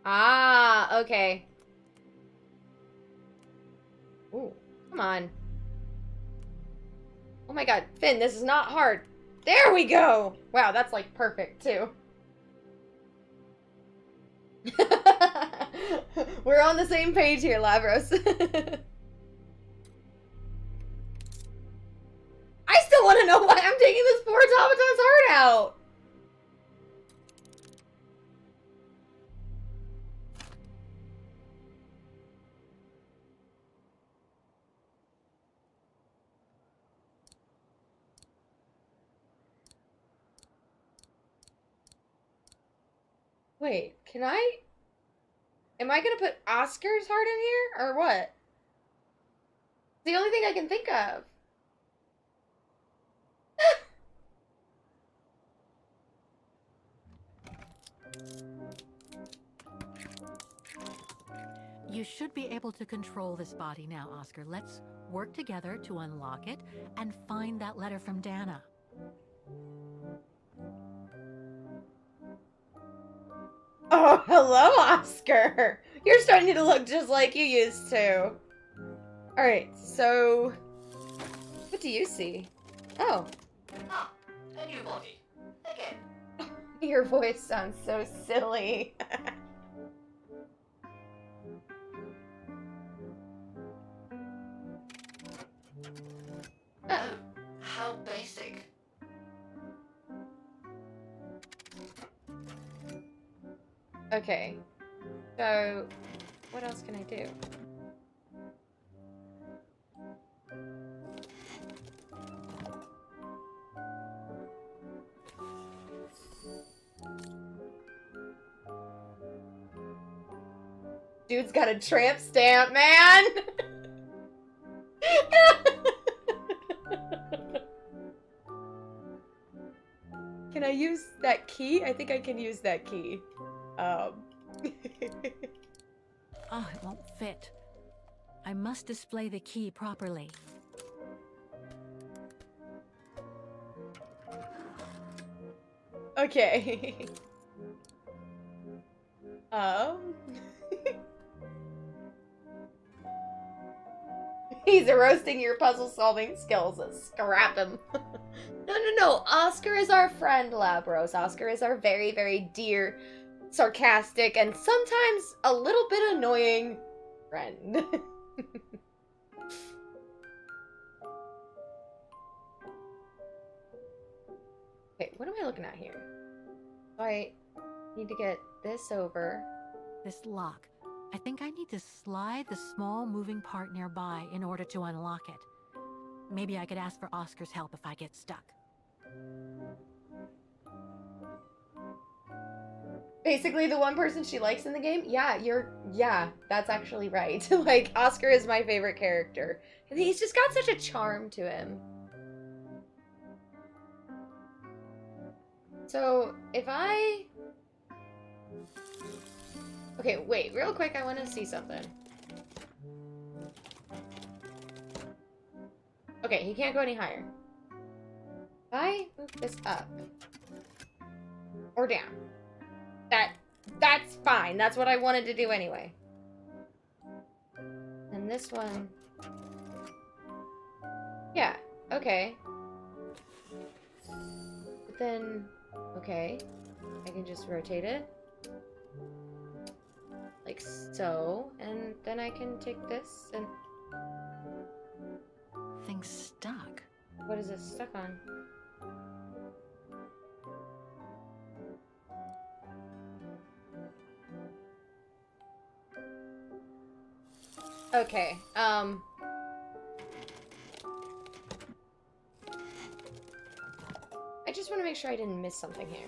Ah, okay. Ooh, come on. Oh my god, Finn, this is not hard. There we go! Wow, that's like perfect, too. We're on the same page here, Lavros. I still want to know why I'm taking this poor automaton's heart out! Wait, can I... Am I gonna put Oscar's heart in here, or what? It's the only thing I can think of. You should be able to control this body now, Oscar. Let's work together to unlock it and find that letter from Dana. Oh, hello, Oscar! You're starting to look just like you used to. Alright, so... What do you see? Oh. Ah, a new body. Again. Your voice sounds so silly. Oh, how basic. Okay. So, what else can I do? Dude's got a tramp stamp, man! Can I use that key? I think I can use that key. Oh, it won't fit. I must display the key properly. Okay. He's roasting your puzzle-solving skills. Scrap him. No. Oscar is our friend, Labros. Oscar is our very, very dear, sarcastic, and sometimes a little bit annoying friend. Okay, what am I looking at here? I need to get this over. This lock. I think I need to slide the small moving part nearby in order to unlock it. Maybe I could ask for Oscar's help if I get stuck. Basically the one person she likes in the game? Yeah, that's actually right. Like, Oscar is my favorite character. He's just got such a charm to him. So, if I... Okay, wait, real quick, I want to see something. Okay, he can't go any higher. If I move this up... Or down. That's fine. That's what I wanted to do anyway. And this one... Yeah, okay. But then... Okay. I can just rotate it. Like so. And then I can take this and... Thing's stuck. What is it stuck on? Okay, I just want to make sure I didn't miss something here.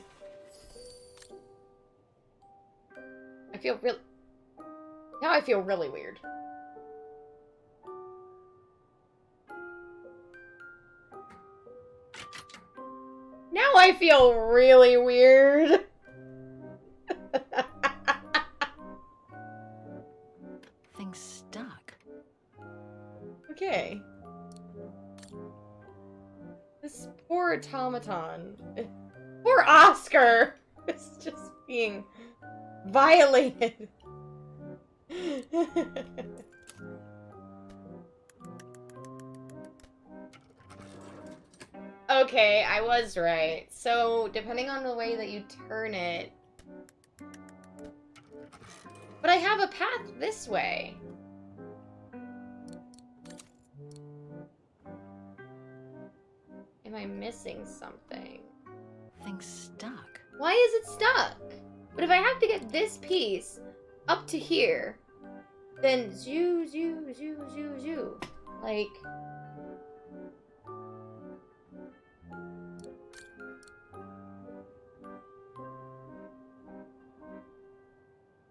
Now I feel really weird. Now I feel really weird. Thing's stuck. Okay. This poor automaton. Poor Oscar! It's just being Violated. Okay, I was right. So, depending on the way that you turn it... But I have a path this way. Am I missing something? Thing's stuck. Why is it stuck? But if I have to get this piece up to here, then zoo, zoo, zoo, zoo, zoo. Like...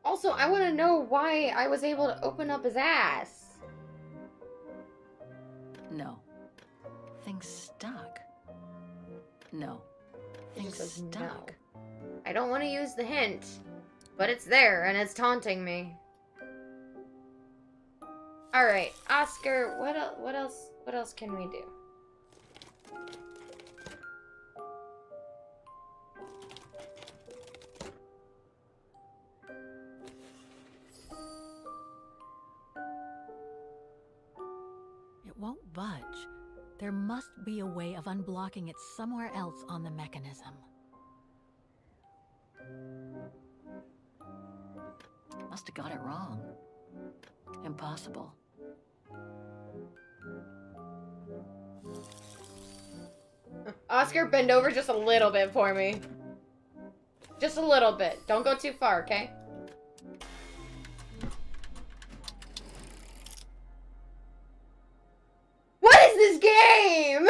Also, I want to know why I was able to open up his ass. No. Thing's stuck. No. It Thing's just says stuck. no. I don't want to use the hint, but it's there and it's taunting me. All right, Oscar, what else can we do? It won't budge. There must be a way of unblocking it somewhere else on the mechanism. Must have got it wrong. Impossible. Oscar, bend over just a little bit for me. Just a little bit. Don't go too far, okay? What is this game?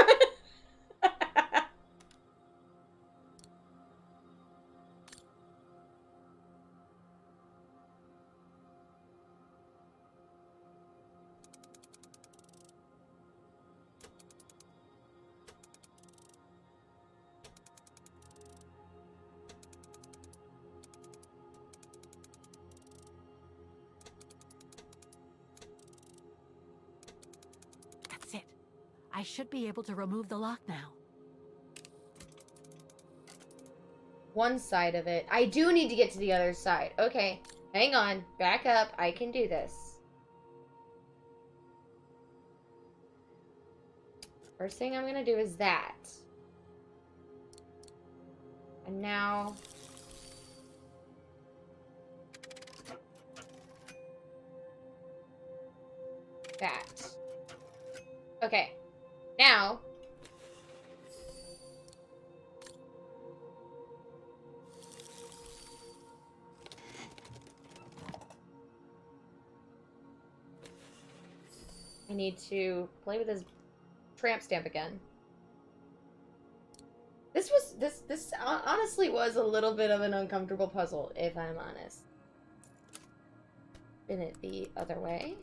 That's it. I should be able to remove the lock now. One side of it. I do need to get to the other side. Okay, hang on. Back up. I can do this. First thing I'm gonna do is that. And now... that. Okay. Now... I need to play with his tramp stamp again. This honestly was a little bit of an uncomfortable puzzle, if I'm honest. Spin it the other way.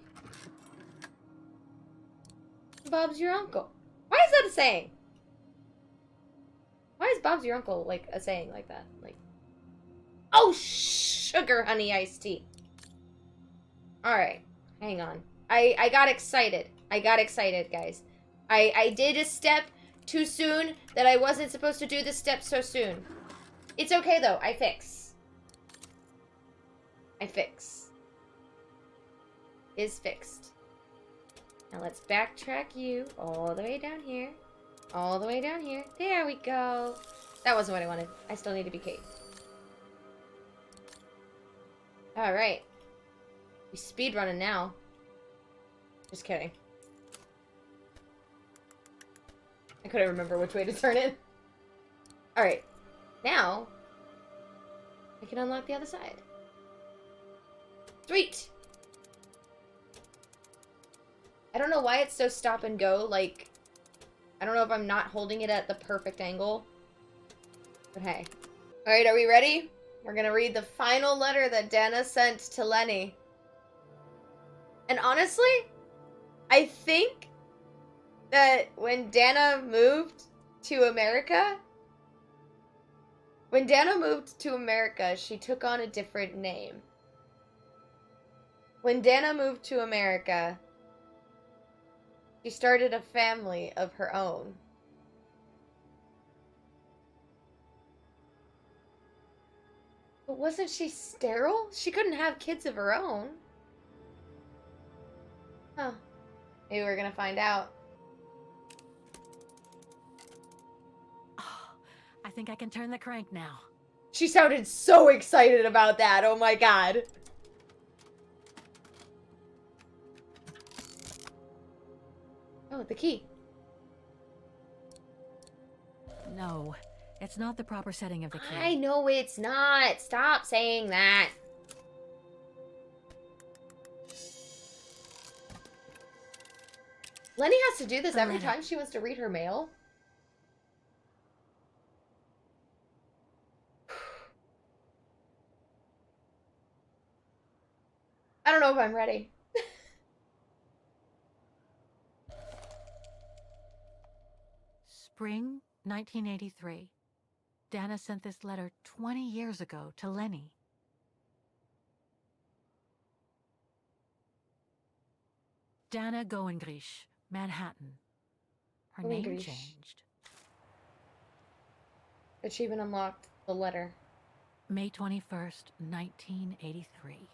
Bob's your uncle. Why is that a saying? Why is Bob's your uncle, like, a saying like that? Like, oh, sugar honey iced tea. Alright, hang on. I got excited. I got excited, guys. I did a step too soon that I wasn't supposed to do this step so soon. It's okay, though. I fix. I fix. Is fixed. Now let's backtrack you all the way down here. All the way down here. There we go. That wasn't what I wanted. I still need to be Kate. Alright. We speedrunning now. Just kidding. I couldn't remember which way to turn it. Alright. Now, I can unlock the other side. Sweet! I don't know why it's so stop and go, like... I don't know if I'm not holding it at the perfect angle. But hey. Alright, are we ready? We're gonna read the final letter that Dana sent to Lenny. And honestly, I think that when Dana moved to America, she took on a different name. When Dana moved to America, she started a family of her own. But wasn't she sterile? She couldn't have kids of her own. Huh. Maybe we're gonna find out. Oh, I think I can turn the crank now. She sounded so excited about that. Oh my god. Oh, the key. No, it's not the proper setting of the key. I know it's not. Stop saying that. Lenny has to do this every time she wants to read her mail. I don't know if I'm ready. Spring 1983. Dana sent this letter 20 years ago to Lenny. Dana Goengrich, Manhattan. Her name Goengrich. changed. Achievement unlocked. The letter. May 21st, 1983.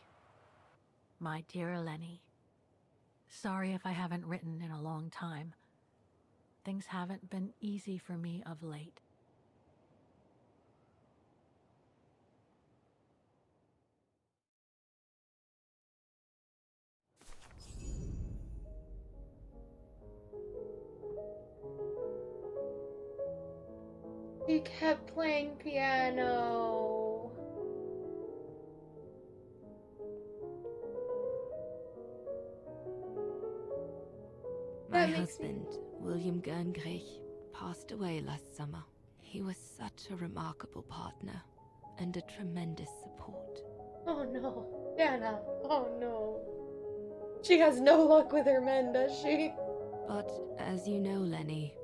My dear Lenny, sorry if I haven't written in a long time. Things haven't been easy for me of late. He kept playing piano. My husband, William Gerngrich, passed away last summer. He was such a remarkable partner and a tremendous support. Oh no, Dana. Oh no. She has no luck with her men, does she? But as you know, Lenny,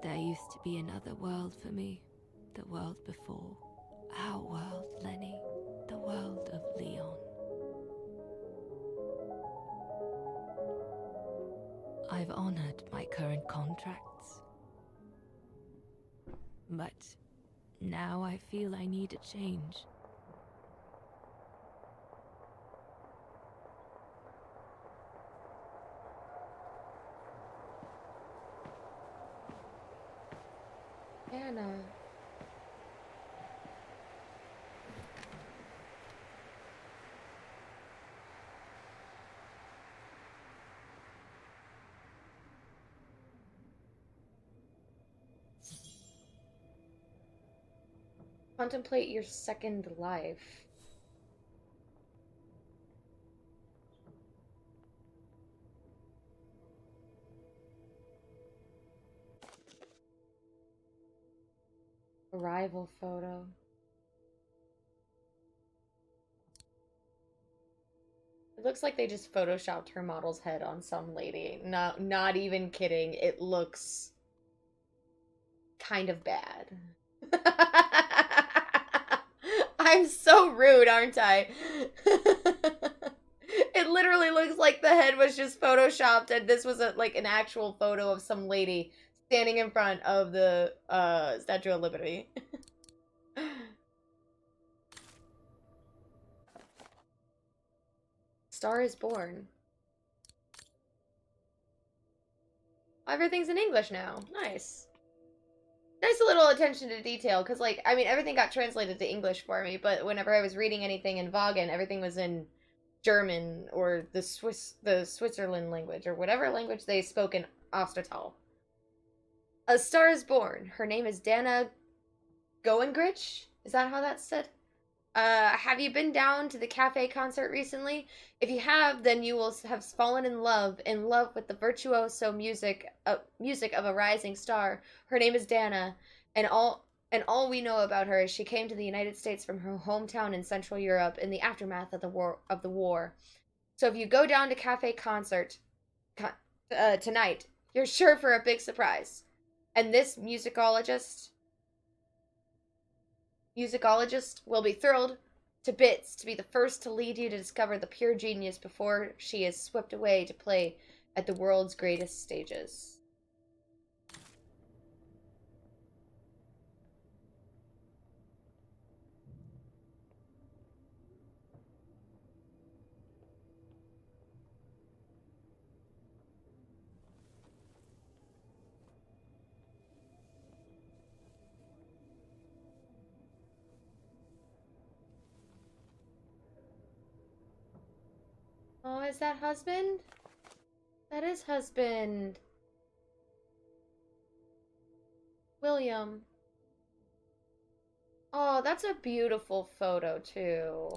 there used to be another world for me. The world before. Our world, Lenny. The world of Leon. I've honored my current contracts. But now I feel I need a change. Dana. Contemplate your second life. Arrival photo. It looks like they just photoshopped her model's head on some lady. Not even kidding. It looks kind of bad. I'm so rude, aren't I? It literally looks like the head was just photoshopped and this was like an actual photo of some lady standing in front of the Statue of Liberty. Star is Born. Everything's in English now. Nice. Nice little attention to detail, because, like, I mean, everything got translated to English for me, but whenever I was reading anything in Vaughan, everything was in German, or the Switzerland language, or whatever language they spoke in Ostertal. A Star is Born. Her name is Dana Goengrich? Is that how that's said? Have you been down to the cafe concert recently? If you have, then you will have fallen in love with the virtuoso music of a rising star. Her name is Dana, and all we know about her is she came to the United States from her hometown in Central Europe in the aftermath of the war. So if you go down to cafe concert tonight, you're sure for a big surprise. And this musicologist will be thrilled to bits to be the first to lead you to discover the pure genius before she is swept away to play at the world's greatest stages. Oh, is that husband? That is husband. William. Oh, that's a beautiful photo, too.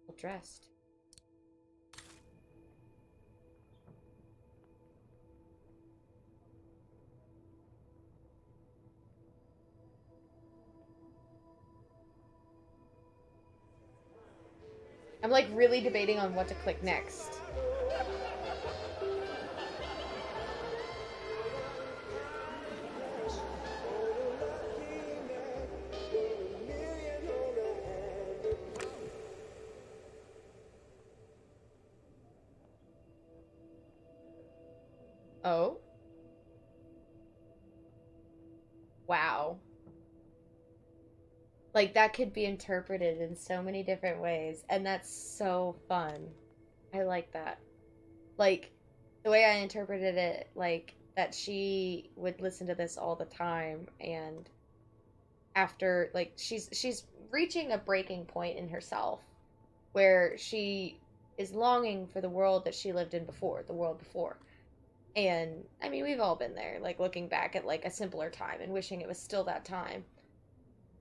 Well dressed. I'm like really debating on what to click next. Oh. Wow. Like, that could be interpreted in so many different ways, and that's so fun. I like that. Like, the way I interpreted it, like, that she would listen to this all the time, and after, like, she's reaching a breaking point in herself, where she is longing for the world that she lived in before, the world before. And, I mean, we've all been there, like, looking back at, like, a simpler time and wishing it was still that time.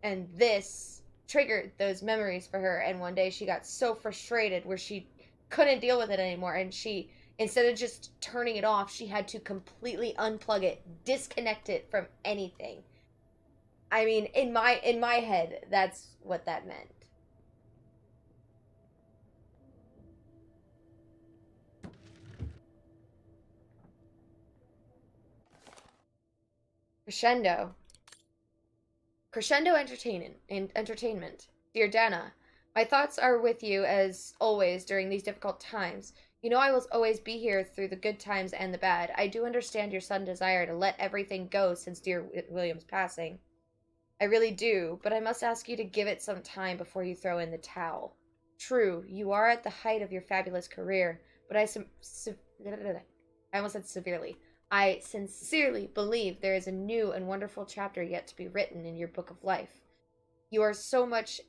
And this triggered those memories for her, and one day she got so frustrated where she couldn't deal with it anymore, and she, instead of just turning it off, she had to completely unplug it, disconnect it from anything. I mean, in my head, that's what that meant. Crescendo. Crescendo entertainment. Dear Dana, my thoughts are with you as always during these difficult times. You know I will always be here through the good times and the bad. I do understand your sudden desire to let everything go since dear William's passing. I really do, but I must ask you to give it some time before you throw in the towel. True, you are at the height of your fabulous career, but I almost said severely. I sincerely believe there is a new and wonderful chapter yet to be written in your book of life. You are so much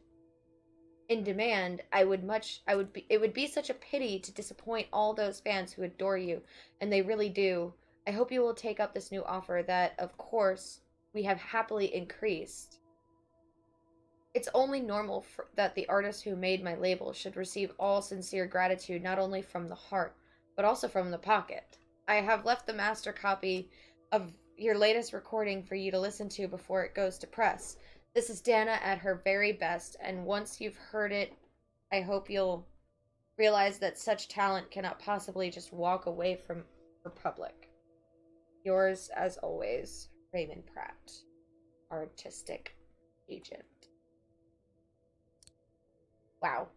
in demand. It would be such a pity to disappoint all those fans who adore you, and they really do. I hope you will take up this new offer that, of course, we have happily increased. It's only normal that the artist who made my label should receive all sincere gratitude not only from the heart, but also from the pocket. I have left the master copy of your latest recording for you to listen to before it goes to press. This is Dana at her very best, and once you've heard it, I hope you'll realize that such talent cannot possibly just walk away from the public. Yours, as always, Raymond Pratt, artistic agent. Wow.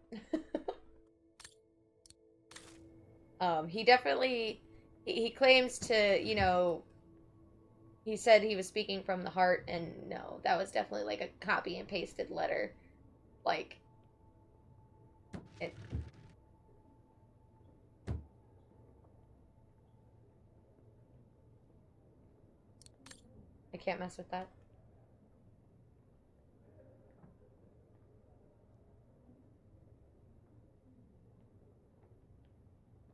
He definitely he claims to, he said he was speaking from the heart, and no, that was definitely like a copy and pasted letter. Like it. I can't mess with that.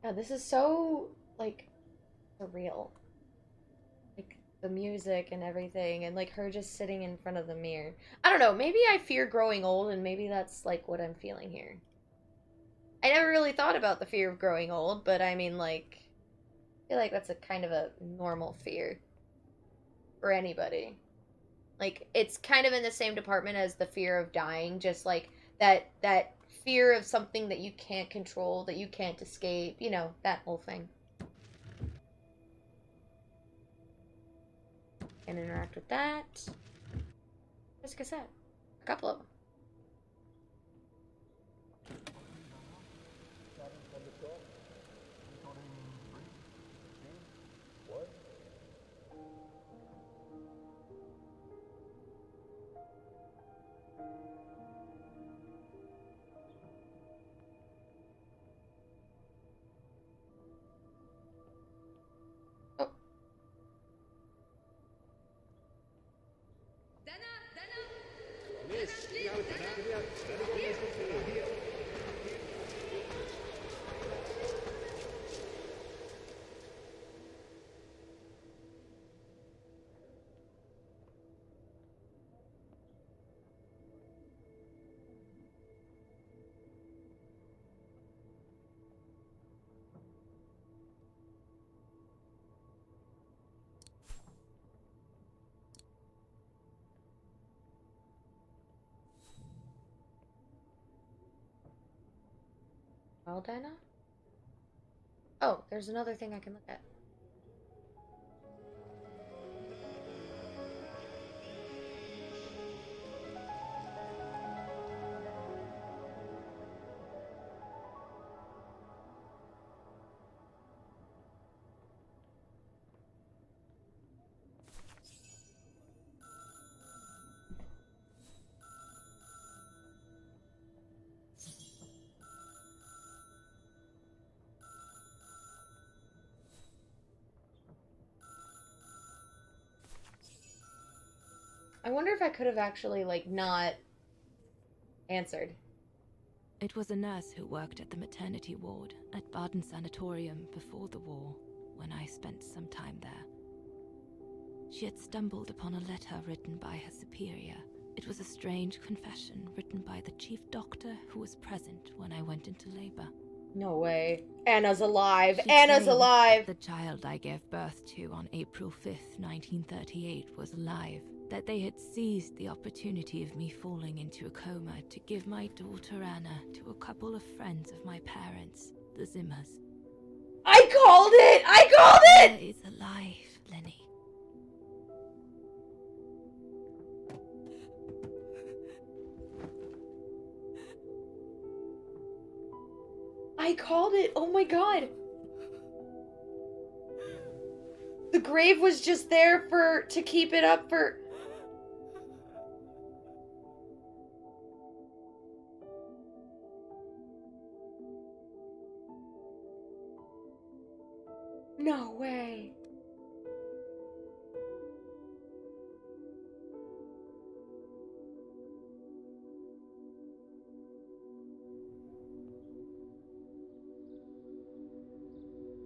Yeah, this is so like surreal. Like the music and everything, and like her just sitting in front of the mirror. I don't know, maybe I fear growing old, and maybe that's like what I'm feeling here. I never really thought about the fear of growing old, but I mean, like, I feel like that's a kind of a normal fear for anybody. Like, it's kind of in the same department as the fear of dying, just like that fear of something that you can't control, that you can't escape, that whole thing. And interact with that. Just like I said, a couple of them. Oh. Miss, we Well, Dinah? Oh, there's another thing I can look at. I wonder if I could have actually, like, not answered. It was a nurse who worked at the maternity ward at Baden Sanatorium before the war, when I spent some time there. She had stumbled upon a letter written by her superior. It was a strange confession written by the chief doctor who was present when I went into labor. No way. Anna's alive. She Anna's claimed alive. that the child I gave birth to on April 5th, 1938 was alive. That they had seized the opportunity of me falling into a coma to give my daughter Anna to a couple of friends of my parents, the Zimmers. I called it! I called it! Anna is alive, Lenny. I called it! Oh my god! The grave was just there to keep it up for... No way.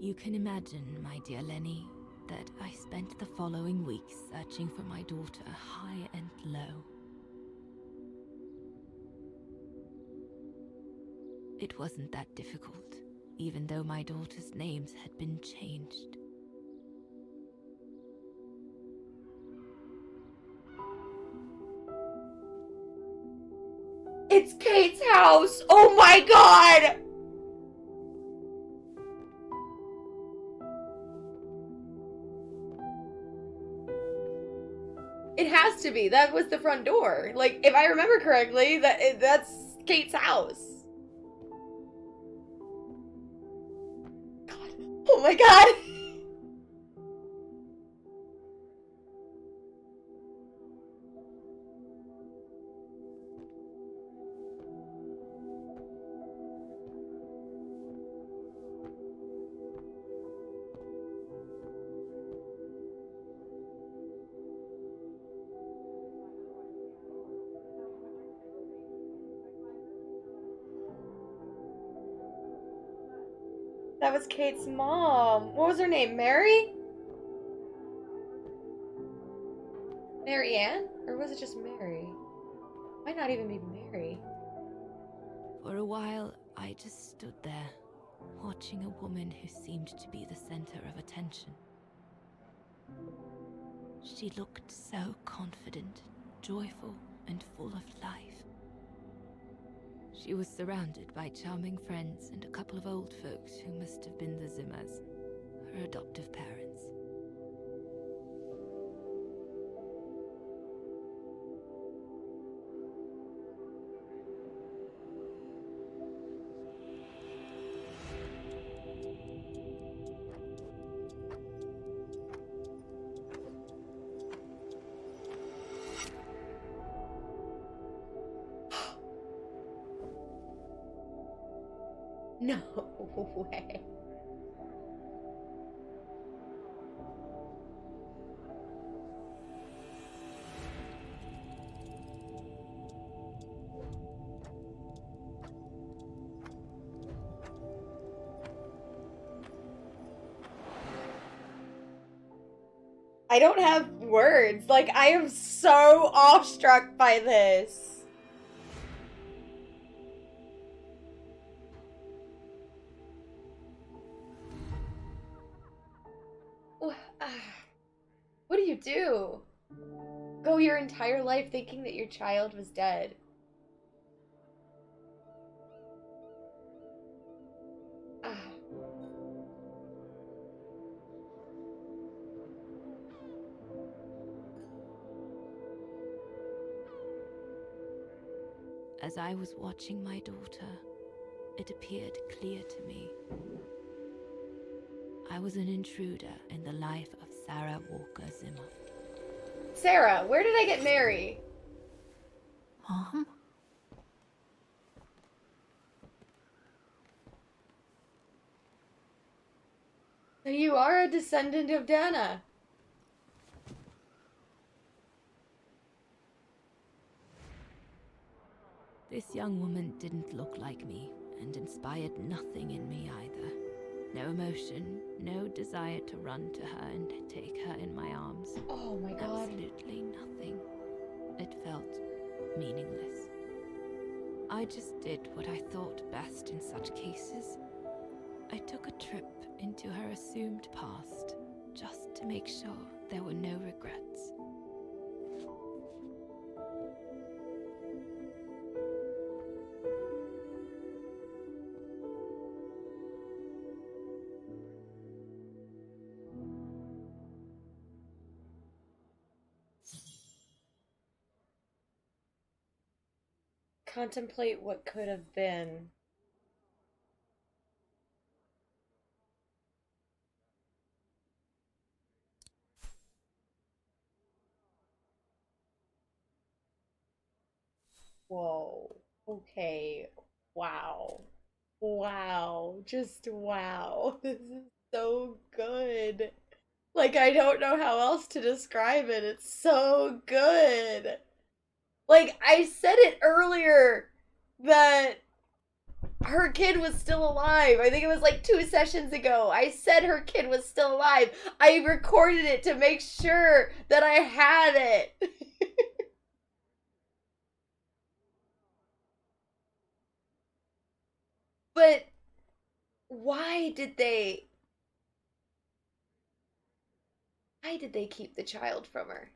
You can imagine, my dear Lenny, that I spent the following weeks searching for my daughter high and low. It wasn't that difficult, even though my daughter's names had been changed. It's Kate's house! Oh my god! It has to be. That was the front door. Like, if I remember correctly, that's Kate's house. God. Oh my god! That was Kate's mom. What was her name? Mary? Mary Ann? Or was it just Mary? Might not even be Mary. For a while, I just stood there, watching a woman who seemed to be the center of attention. She looked so confident, joyful, and full of life. She was surrounded by charming friends and a couple of old folks who must have been the Zimmers, her adoptive parents. No way. I don't have words. Like, I am so awestruck by this. What do you do? Go your entire life thinking that your child was dead. As I was watching my daughter, it appeared clear to me. I was an intruder in the life of Sarah Walker Zimmer. Sarah, where did I get Mary? Mom? You are a descendant of Dana. This young woman didn't look like me and inspired nothing in me either. No emotion, no desire to run to her and take her in my arms. Oh my god. Absolutely nothing. It felt meaningless. I just did what I thought best in such cases. I took a trip into her assumed past, just to make sure there were no regrets. Contemplate what could have been. Whoa. Okay. Wow. Wow. Just wow. This is so good. Like, I don't know how else to describe it. It's so good. Like, I said it earlier that her kid was still alive. I think it was like 2 sessions ago. I said her kid was still alive. I recorded it to make sure that I had it. But why did they keep the child from her?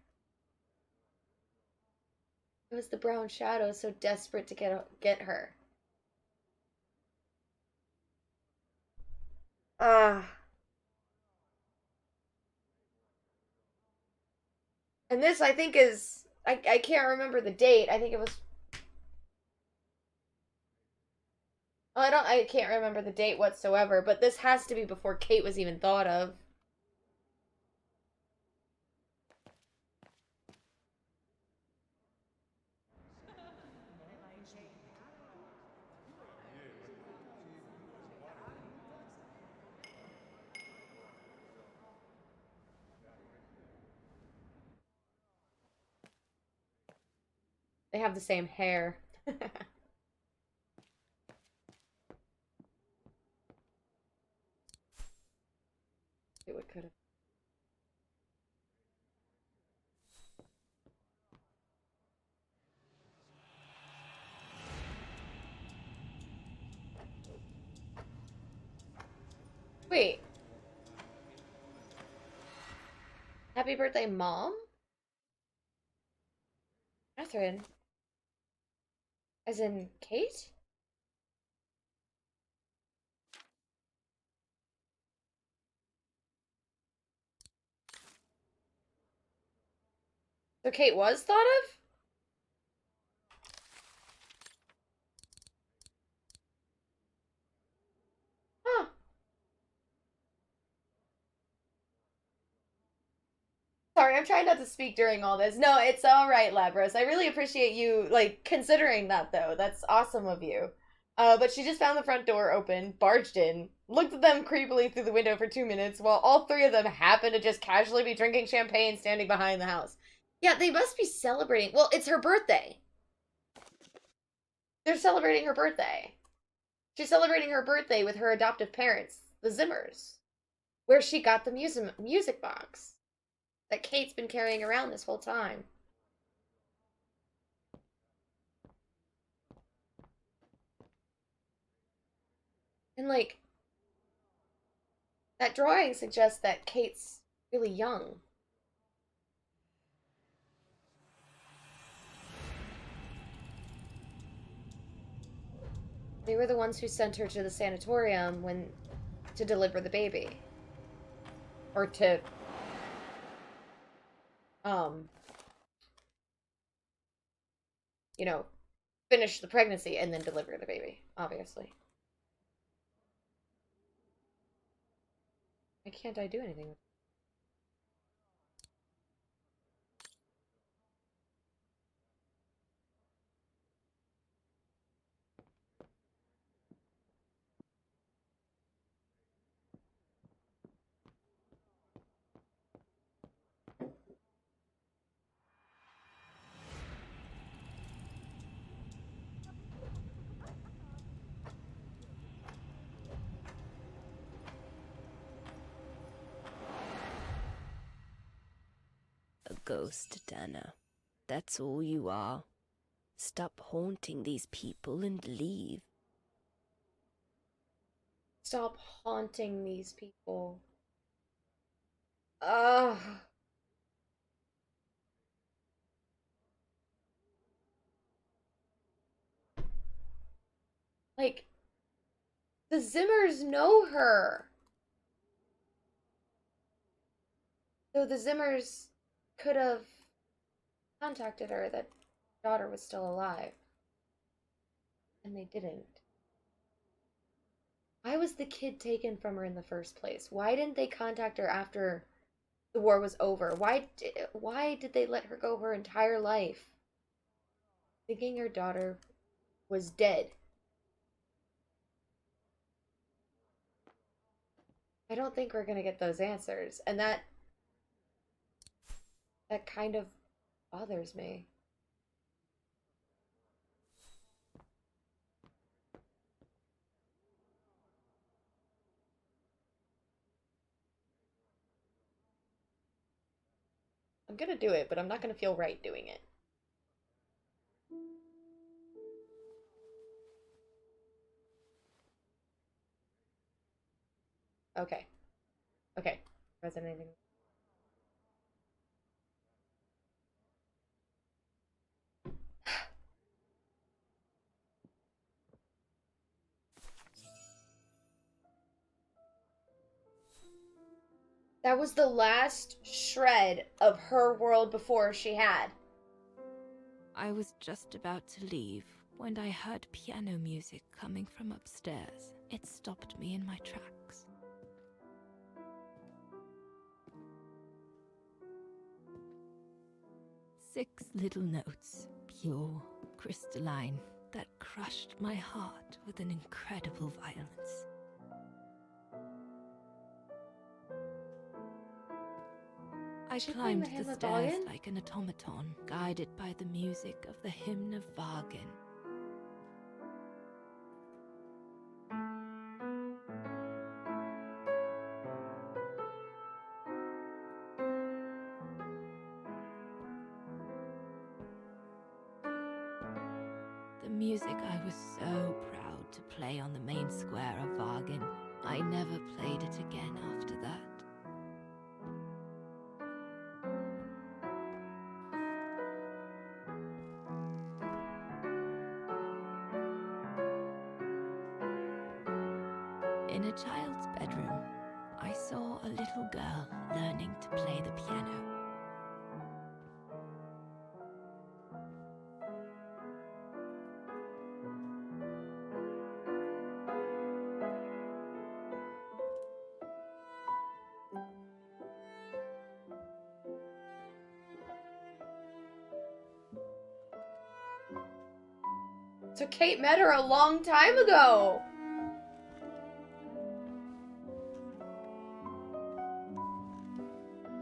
It was the brown shadow so desperate to get her. And this I think is I can't remember the date. I think it was I can't remember the date whatsoever, but this has to be before Kate was even thought of. They have the same hair. It could have. Wait. Happy birthday, Mom? Catherine? As in Kate? So Kate was thought of? Huh. Sorry, I'm trying not to speak during all this. No, it's all right, Labros. I really appreciate you, like, considering that, though. That's awesome of you. But she just found the front door open, barged in, looked at them creepily through the window for 2 minutes, while all 3 of them happened to just casually be drinking champagne standing behind the house. Yeah, they must be celebrating. Well, it's her birthday. They're celebrating her birthday. She's celebrating her birthday with her adoptive parents, the Zimmers, where she got the music box that Kate's been carrying around this whole time. And, like, that drawing suggests that Kate's really young. They were the ones who sent her to the sanatorium to deliver the baby. Or to, you know, finish the pregnancy and then deliver the baby, obviously. Why can't I do anything with it? A ghost, Dana. That's all you are. Stop haunting these people and leave. Stop haunting these people. Ugh. Like, the Zimmers know her. So the Zimmers could have contacted her that daughter was still alive. And they didn't. Why was the kid taken from her in the first place? Why didn't they contact her after the war was over? Why did they let her go her entire life? Thinking her daughter was dead. I don't think we're gonna get those answers. And that kind of bothers me. I'm gonna do it, but I'm not gonna feel right doing it. Okay. Okay. Resonating. That was the last shred of her world before she had. I was just about to leave when I heard piano music coming from upstairs. It stopped me in my tracks. Six little notes, pure, crystalline, that crushed my heart with an incredible violence. I climbed the stairs like an automaton, guided by the music of the hymn of Vargan. The music I was so proud to play on the main square of Vargan. I never played it again after that. In a child's bedroom, I saw a little girl learning to play the piano. So Kate met her a long time ago.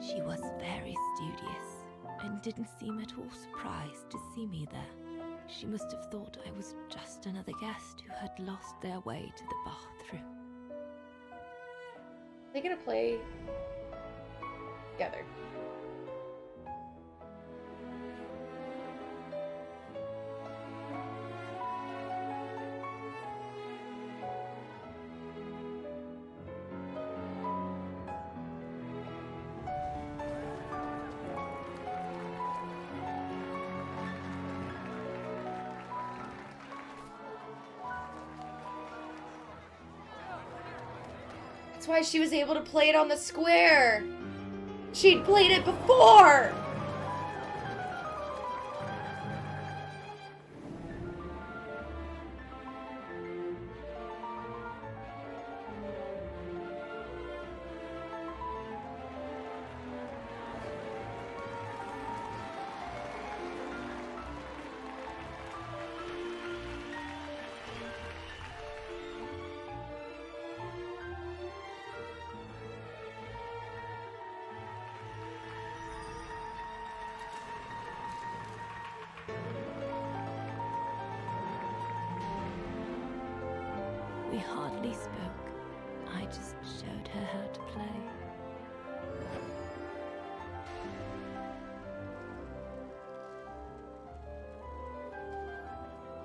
She was very studious and didn't seem at all surprised to see me there. She must have thought I was just another guest who had lost their way to the bathroom. Are they gonna play together? That's why she was able to play it on the square. She'd played it before. hardly spoke. I just showed her how to play.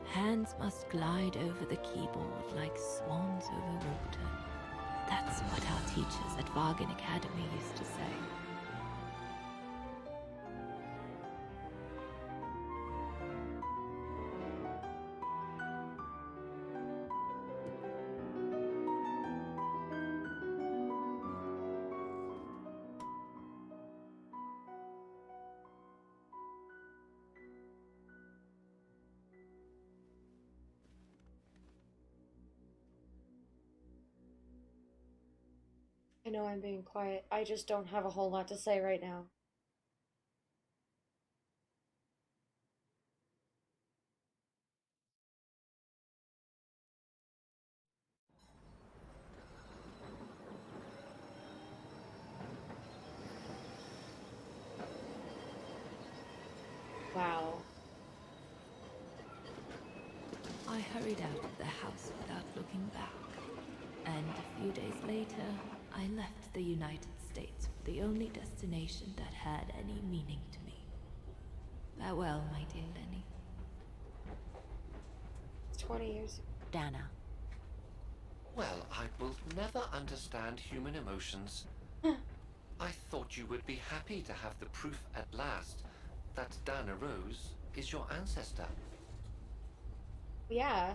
Hands must glide over the keyboard like swans over water. That's what our teachers at Vargan Academy used to say. I know I'm being quiet. I just don't have a whole lot to say right now. Wow. I hurried out of the house without looking back. And a few days later, I left the United States for the only destination that had any meaning to me. Farewell, my dear Lenny. 20 years. Dana. Well, I will never understand human emotions. I thought you would be happy to have the proof at last that Dana Rose is your ancestor. Yeah.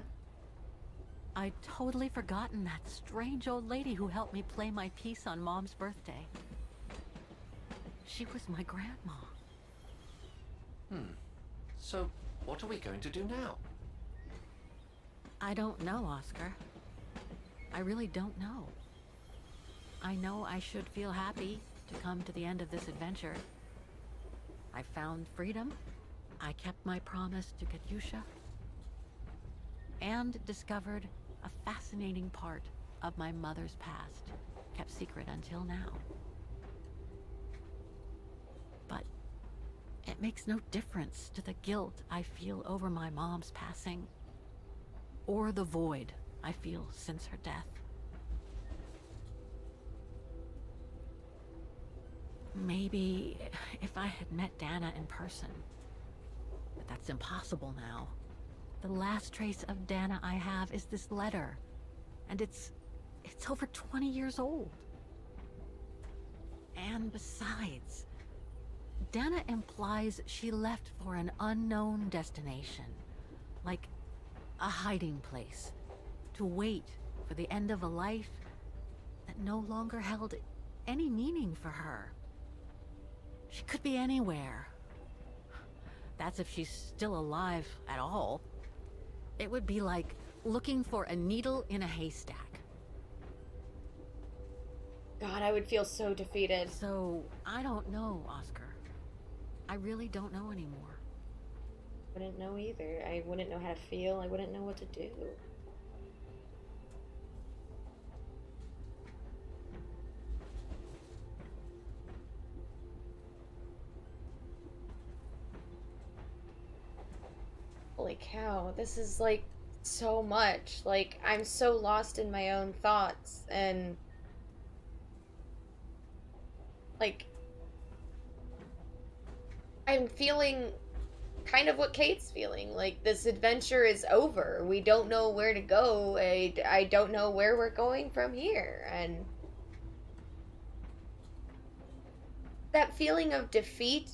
I'd totally forgotten that strange old lady who helped me play my piece on Mom's birthday. She was my grandma. So, what are we going to do now? I don't know, Oscar. I really don't know. I know I should feel happy to come to the end of this adventure. I found freedom. I kept my promise to Katyusha. And discovered a fascinating part of my mother's past, kept secret until now. But it makes no difference to the guilt I feel over my mom's passing, or the void I feel since her death. Maybe if I had met Dana in person, but that's impossible now. The last trace of Dana I have is this letter, and it's over 20 years old. And besides, Dana implies she left for an unknown destination, like a hiding place, to wait for the end of a life that no longer held any meaning for her. She could be anywhere. That's if she's still alive at all. It would be like looking for a needle in a haystack. God, I would feel so defeated. So, I don't know, Oscar. I really don't know anymore. Wouldn't know either. I wouldn't know how to feel. I wouldn't know what to do. Holy cow, this is like so much. Like, I'm so lost in my own thoughts, and like I'm feeling kind of what Kate's feeling. Like, this adventure is over. We don't know where to go. I don't know where we're going from here. And that feeling of defeat,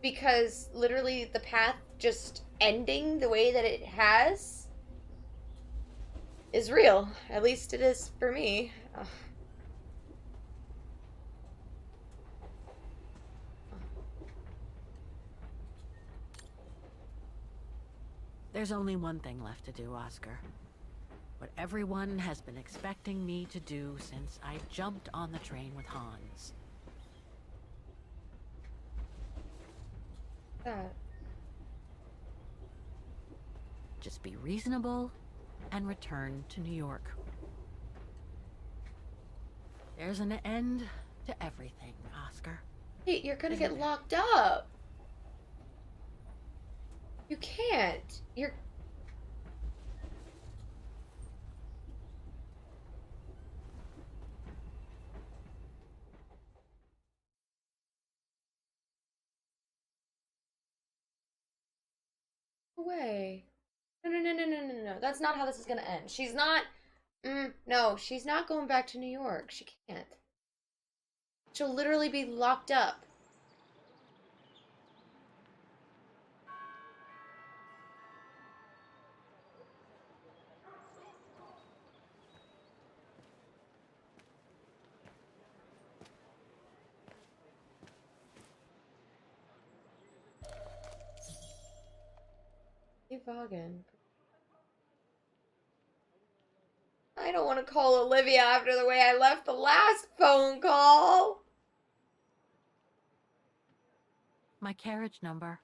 because literally the path just ending the way that it has, is real. At least it is for me. Ugh. There's only one thing left to do, Oscar. What everyone has been expecting me to do since I jumped on the train with Hans. That. Just be reasonable and return to New York. There's an end to everything, Oscar. Hey, you're gonna get locked up. You can't. No way. No. That's not how this is gonna end. She's not. No, she's not going back to New York. She can't. She'll literally be locked up. Hey, Vaughan. I don't want to call Olivia after the way I left the last phone call. My carriage number.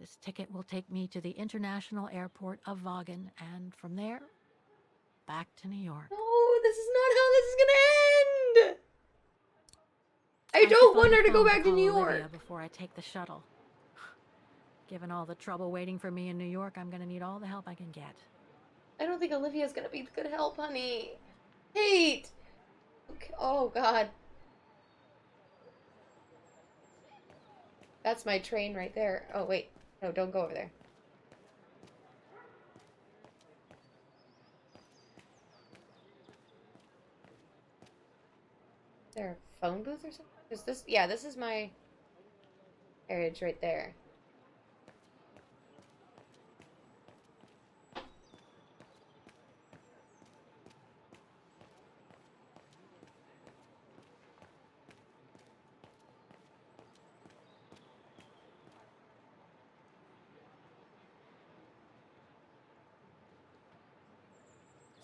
This ticket will take me to the International Airport of Vaughan, and from there, back to New York. No, this is not how this is gonna end. I should don't find want a her to go phone back to call New Olivia York. before I take the shuttle. Given all the trouble waiting for me in New York, I'm gonna need all the help I can get. I don't think Olivia's gonna be good help, honey. Kate! Okay. Oh, God. That's my train right there. Oh, wait. No, don't go over there. Is there a phone booth or something? Is this... Yeah, this is my carriage right there.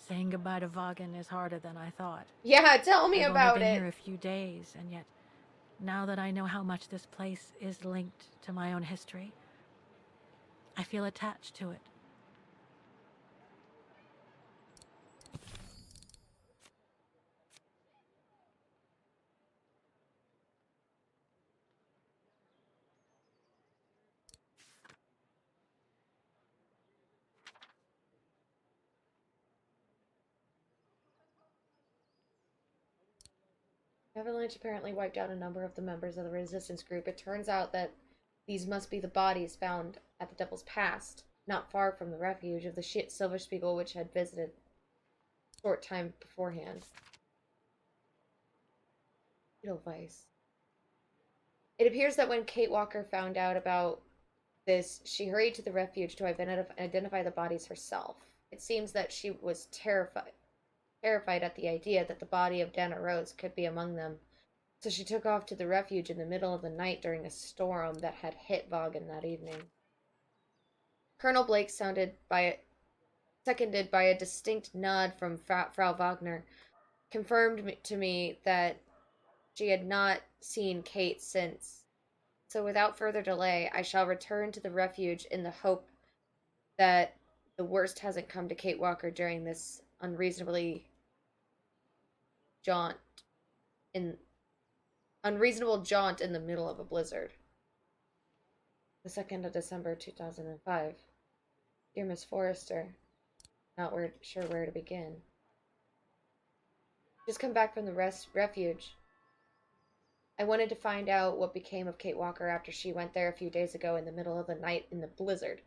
Saying goodbye to Vaughan is harder than I thought. Yeah, tell me I've about only been it. here a few days, and yet, now that I know how much this place is linked to my own history, I feel attached to it. Avalanche apparently wiped out a number of the members of the resistance group. It turns out that these must be the bodies found at the Devil's Past, not far from the refuge of the Silver Spiegel, which had visited a short time beforehand. Edelweiss. It appears that when Kate Walker found out about this, she hurried to the refuge to identify the bodies herself. It seems that she was terrified at the idea that the body of Dana Rose could be among them. So she took off to the refuge in the middle of the night during a storm that had hit Vaughan that evening. Colonel Blake, seconded by a distinct nod from Frau Wagner, confirmed to me that she had not seen Kate since. So without further delay, I shall return to the refuge in the hope that the worst hasn't come to Kate Walker during this unreasonable jaunt in the middle of a blizzard. The 2nd of December 2005. Dear Miss Forrester, not sure where to begin. Just come back from the refuge. I wanted to find out what became of Kate Walker after she went there a few days ago in the middle of the night in the blizzard.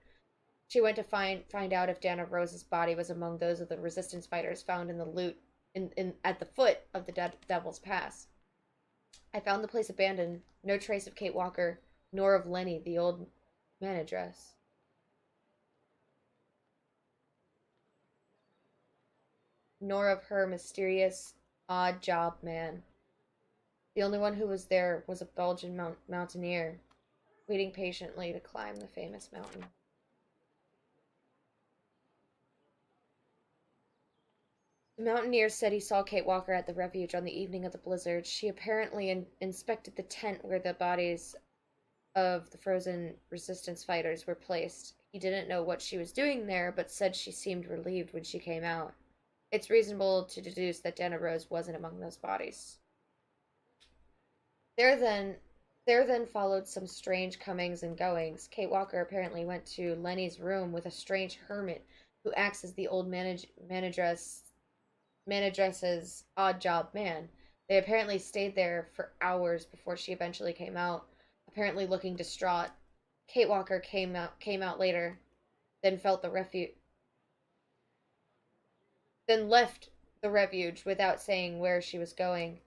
She went to find out if Dana Rose's body was among those of the resistance fighters found in the loot at the foot of the Devil's Pass. I found the place abandoned, no trace of Kate Walker, nor of Lenny, the old manageress. Nor of her mysterious, odd job man. The only one who was there was a Belgian mountaineer, waiting patiently to climb the famous mountain. The mountaineer said he saw Kate Walker at the refuge on the evening of the blizzard. She apparently inspected the tent where the bodies of the frozen resistance fighters were placed. He didn't know what she was doing there, but said she seemed relieved when she came out. It's reasonable to deduce that Dana Rose wasn't among those bodies. There then followed some strange comings and goings. Kate Walker apparently went to Lenny's room with a strange hermit who acts as the old manageress's odd job man. They apparently stayed there for hours before she eventually came out. apparently looking distraught. Kate Walker came out later, then left the refuge without saying where she was going,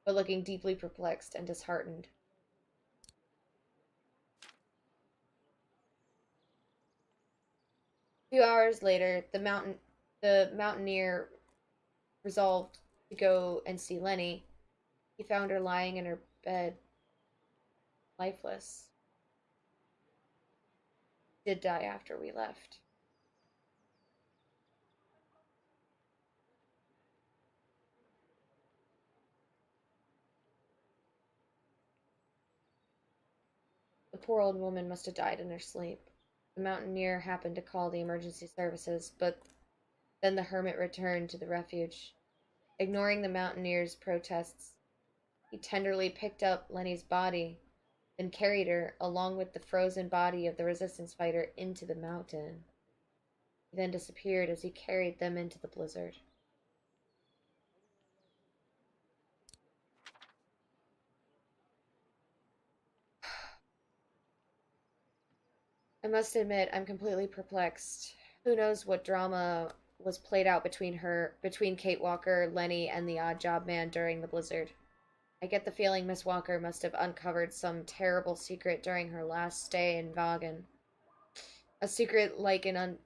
but looking deeply perplexed and disheartened. A few hours later, the mountaineer resolved to go and see Lenny. He found her lying in her bed, lifeless. She did die after we left. The poor old woman must have died in her sleep. The mountaineer happened to call the emergency services, but then the hermit returned to the refuge. Ignoring the mountaineer's protests, he tenderly picked up Lenny's body, then carried her, along with the frozen body of the resistance fighter, into the mountain. He then disappeared as he carried them into the blizzard. I must admit, I'm completely perplexed. Who knows what drama was played out between Kate Walker, Lenny, and the odd job man during the blizzard. I get the feeling Miss Walker must have uncovered some terrible secret during her last stay in Vaughan. A secret like an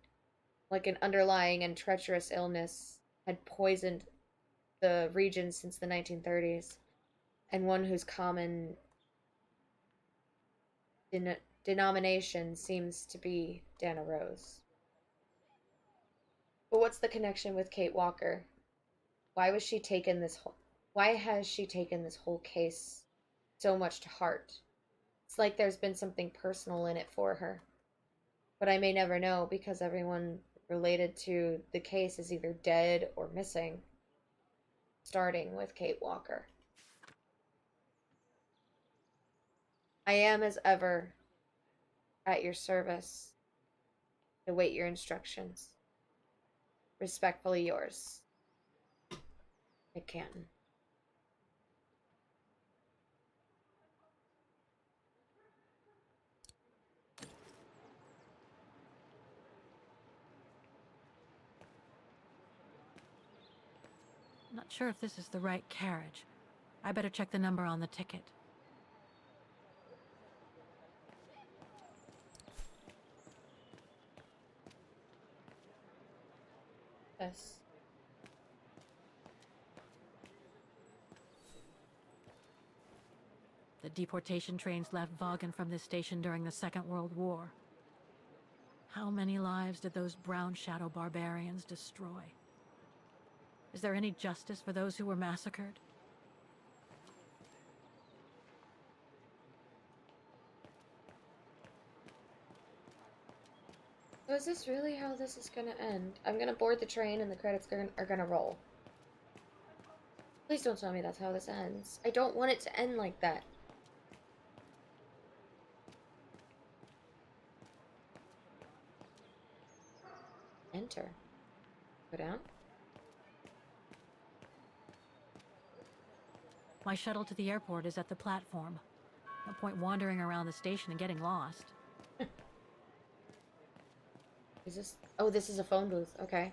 underlying and treacherous illness had poisoned the region since the 1930s, and one whose common denomination seems to be Dana Rose. But what's the connection with Kate Walker? Why has she taken this whole case so much to heart? It's like there's been something personal in it for her. But I may never know because everyone related to the case is either dead or missing, starting with Kate Walker. I am, as ever, at your service. Await your instructions. Respectfully yours, Nick Canton. Not sure if this is the right carriage. I better check the number on the ticket. Yes. The deportation trains left Vaughan from this station during the Second World War. How many lives did those brown shadow barbarians destroy? Is there any justice for those who were massacred? So is this really how this is gonna end? I'm gonna board the train and the credits are gonna roll. Please don't tell me that's how this ends. I don't want it to end like that. Enter. Go down. My shuttle to the airport is at the platform. No point wandering around the station and getting lost. Is this... Oh, this is a phone booth. Okay.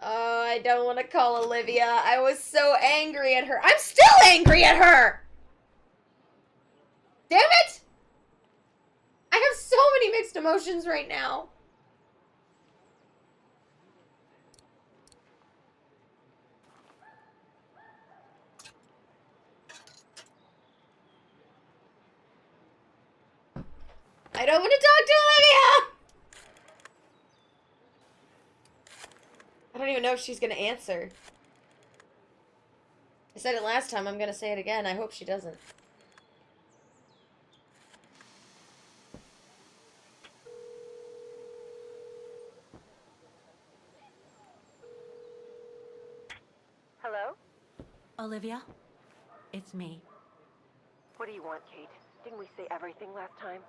Oh, I don't want to call Olivia. I was so angry at her. I'm still angry at her! Damn it! I have so many mixed emotions right now. I don't want to talk to Olivia! I don't even know if she's gonna answer. I said it last time, I'm gonna say it again. I hope she doesn't. Hello? Olivia? It's me. What do you want, Kate? Didn't we say everything last time?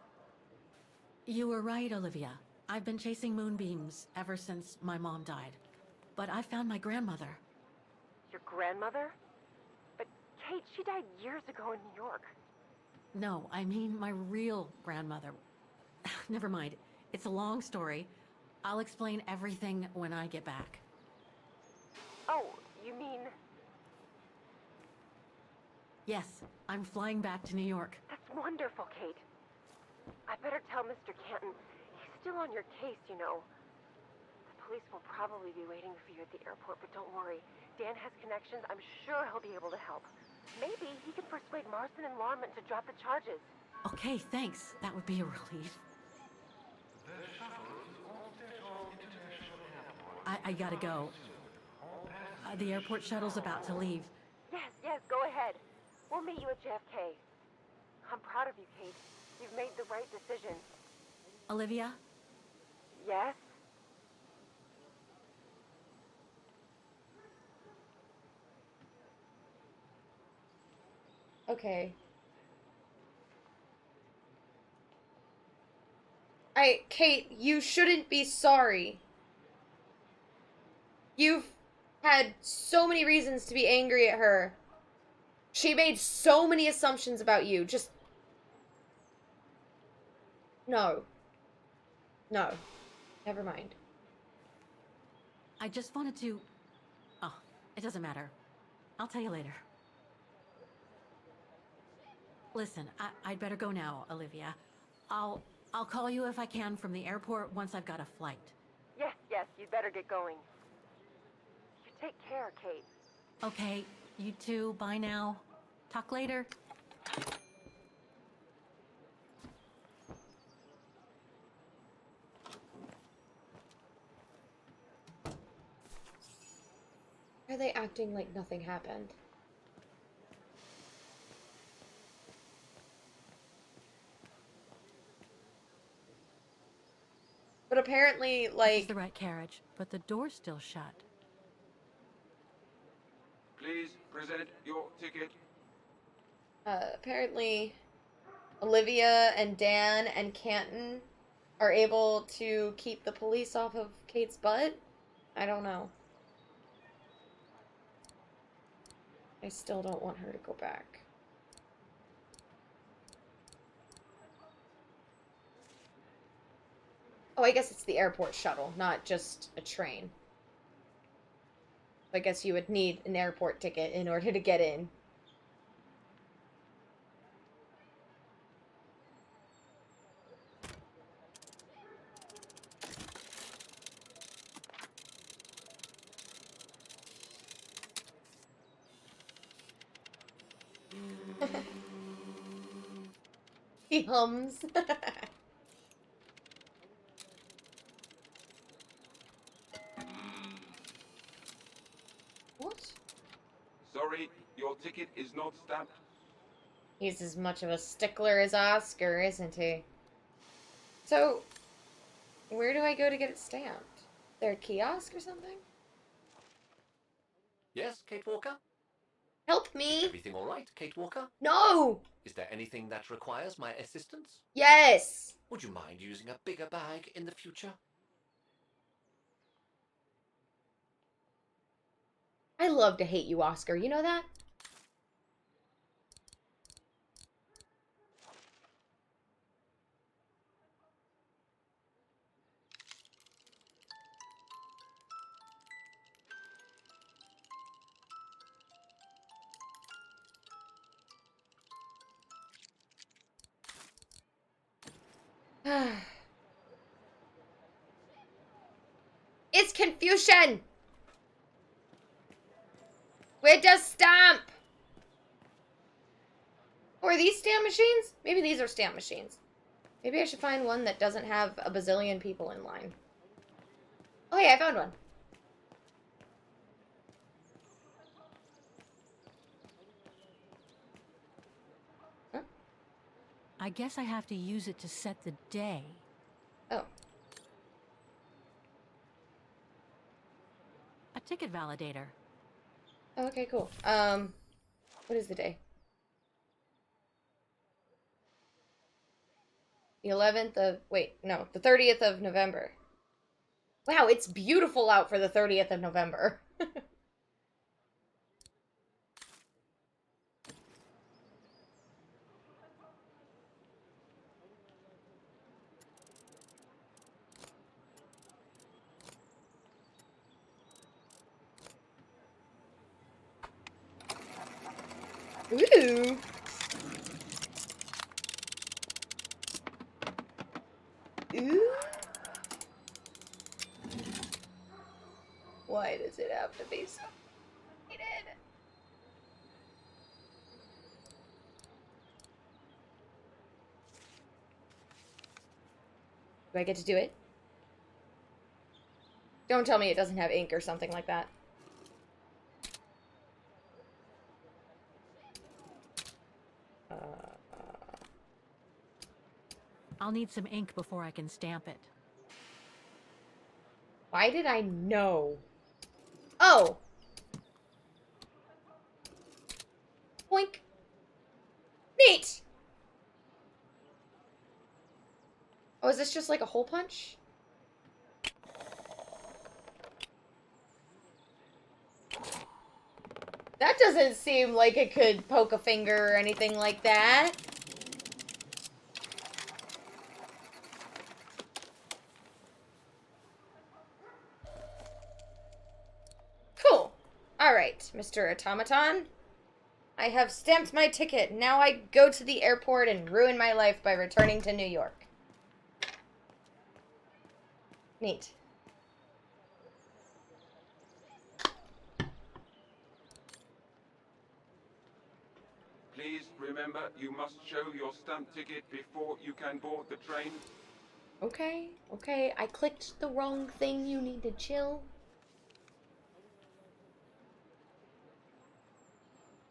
You were right, Olivia. I've been chasing moonbeams ever since my mom died. But I found my grandmother. Your grandmother? But Kate, she died years ago in New York. No, I mean my real grandmother. Never mind. It's a long story. I'll explain everything when I get back. Oh, you mean... Yes, I'm flying back to New York. That's wonderful, Kate. I better tell Mr. Canton. He's still on your case, you know. The police will probably be waiting for you at the airport, but don't worry. Dan has connections. I'm sure he'll be able to help. Maybe he can persuade Marston and Lorman to drop the charges. Okay, thanks. That would be a relief. I gotta go. The airport shuttle's about to leave. Yes, go ahead. We'll meet you at JFK. I'm proud of you, Kate. You've made the right decision. Olivia? Yes? Okay. Kate, you shouldn't be sorry. You've had so many reasons to be angry at her. She made so many assumptions about you. Just... No. No. Never mind. I just wanted to... Oh, it doesn't matter. I'll tell you later. Listen, I'd better go now, Olivia. I'll call you if I can from the airport once I've got a flight. Yes, you'd better get going. You take care, Kate. Okay, you too. Bye now. Talk later. Why are they acting like nothing happened? But apparently, This like... is the right carriage, but the door's still shut. Please present your ticket. Apparently, Olivia and Dan and Canton are able to keep the police off of Kate's butt? I don't know. I still don't want her to go back. Oh, I guess it's the airport shuttle, not just a train. I guess you would need an airport ticket in order to get in. He hums. What? Sorry, your ticket is not stamped. He's as much of a stickler as Oscar, isn't he? So, where do I go to get it stamped? There a kiosk or something? Yes, Kate Walker? Help me! Everything all right, Kate Walker? No! Is there anything that requires my assistance? Yes! Would you mind using a bigger bag in the future? I love to hate you, Oscar. You know that? It's confusion! Where does stamp? Or are these stamp machines? Maybe these are stamp machines. Maybe I should find one that doesn't have a bazillion people in line. Oh yeah, I found one. Huh? I guess I have to use it to set the day. Oh. A ticket validator. Oh, okay, cool. What is the day? The 11th of... Wait, no. The 30th of November. Wow, it's beautiful out for the 30th of November. Ooh. Ooh. Why does it have to be so complicated? Do I get to do it? Don't tell me it doesn't have ink or something like that. I'll need some ink before I can stamp it. Why did I know? Oh! Boink. Neat! Oh, is this just like a hole punch? That doesn't seem like it could poke a finger or anything like that. Cool. Alright, Mr. Automaton. I have stamped my ticket. Now I go to the airport and ruin my life by returning to New York. Neat. Please remember, you must show your stamp ticket before you can board the train. Okay, okay. I clicked the wrong thing. You need to chill.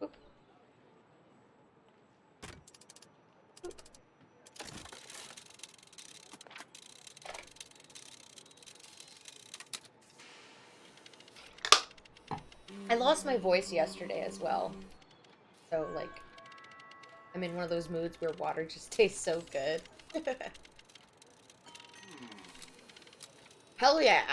Oop. Oop. I lost my voice yesterday as well. So, like, I'm in one of those moods where water just tastes so good. Hell yeah!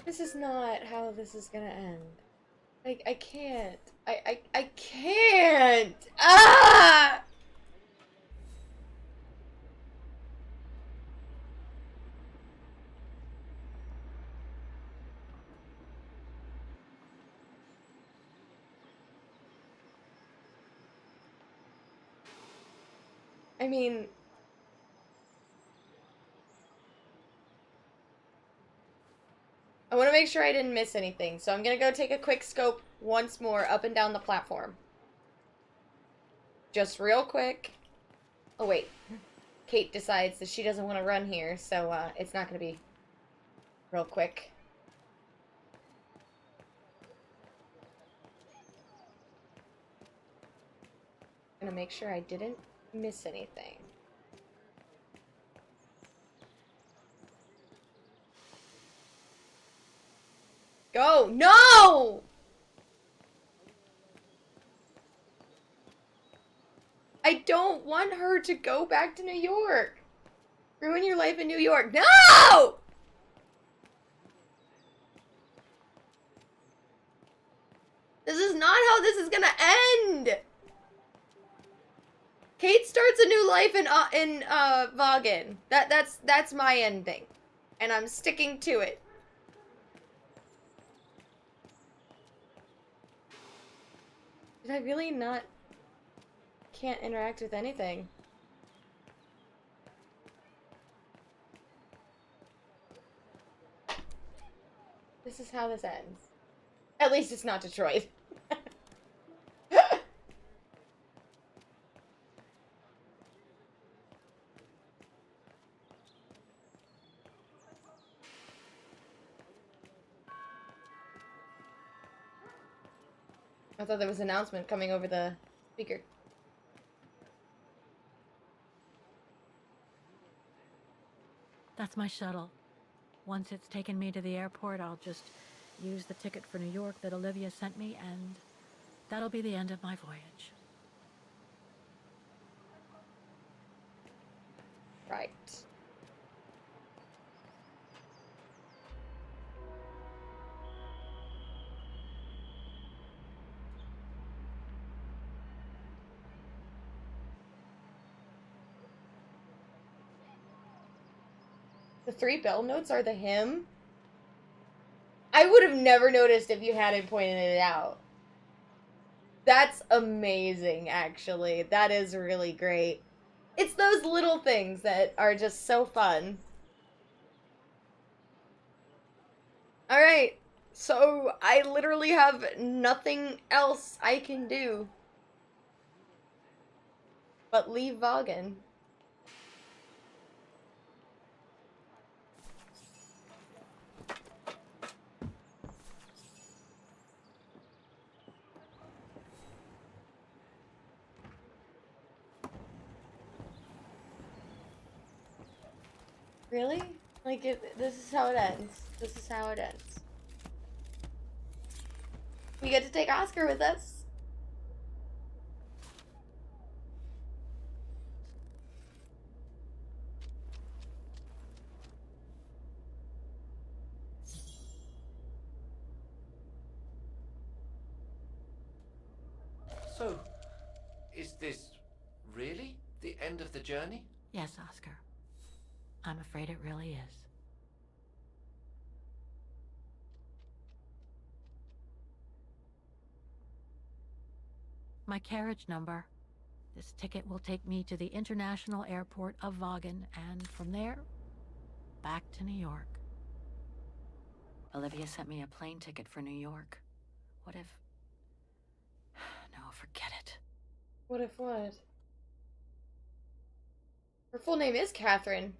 This is not how this is gonna end. I can't. I can't! Ah! I mean... I want to make sure I didn't miss anything, so I'm gonna go take a quick scope once more up and down the platform. Just real quick. Oh, wait. Kate decides that she doesn't want to run here, so it's not gonna be real quick. Gonna make sure I didn't miss anything. Go! No! I don't want her to go back to New York. Ruin your life in New York. No! This is not how this is gonna end. Kate starts a new life in Vaughan. That's my ending, and I'm sticking to it. Did I really not? Can't interact with anything. This is how this ends. At least it's not Detroit. I thought there was an announcement coming over the speaker. That's my shuttle. Once it's taken me to the airport, I'll just use the ticket for New York that Olivia sent me, and that'll be the end of my voyage. Right. The 3 bell notes are the hymn? I would have never noticed if you hadn't pointed it out. That's amazing, actually. That is really great. It's those little things that are just so fun. Alright, so I literally have nothing else I can do but leave Vaughan. Really? Like, this is how it ends. This is how it ends. We get to take Oscar with us. So, is this really the end of the journey? Yes, Oscar. I'm afraid it really is. My carriage number. This ticket will take me to the international airport of Vaughan, and from there, back to New York. Olivia sent me a plane ticket for New York. What if... No, forget it. What if what? Her full name is Catherine.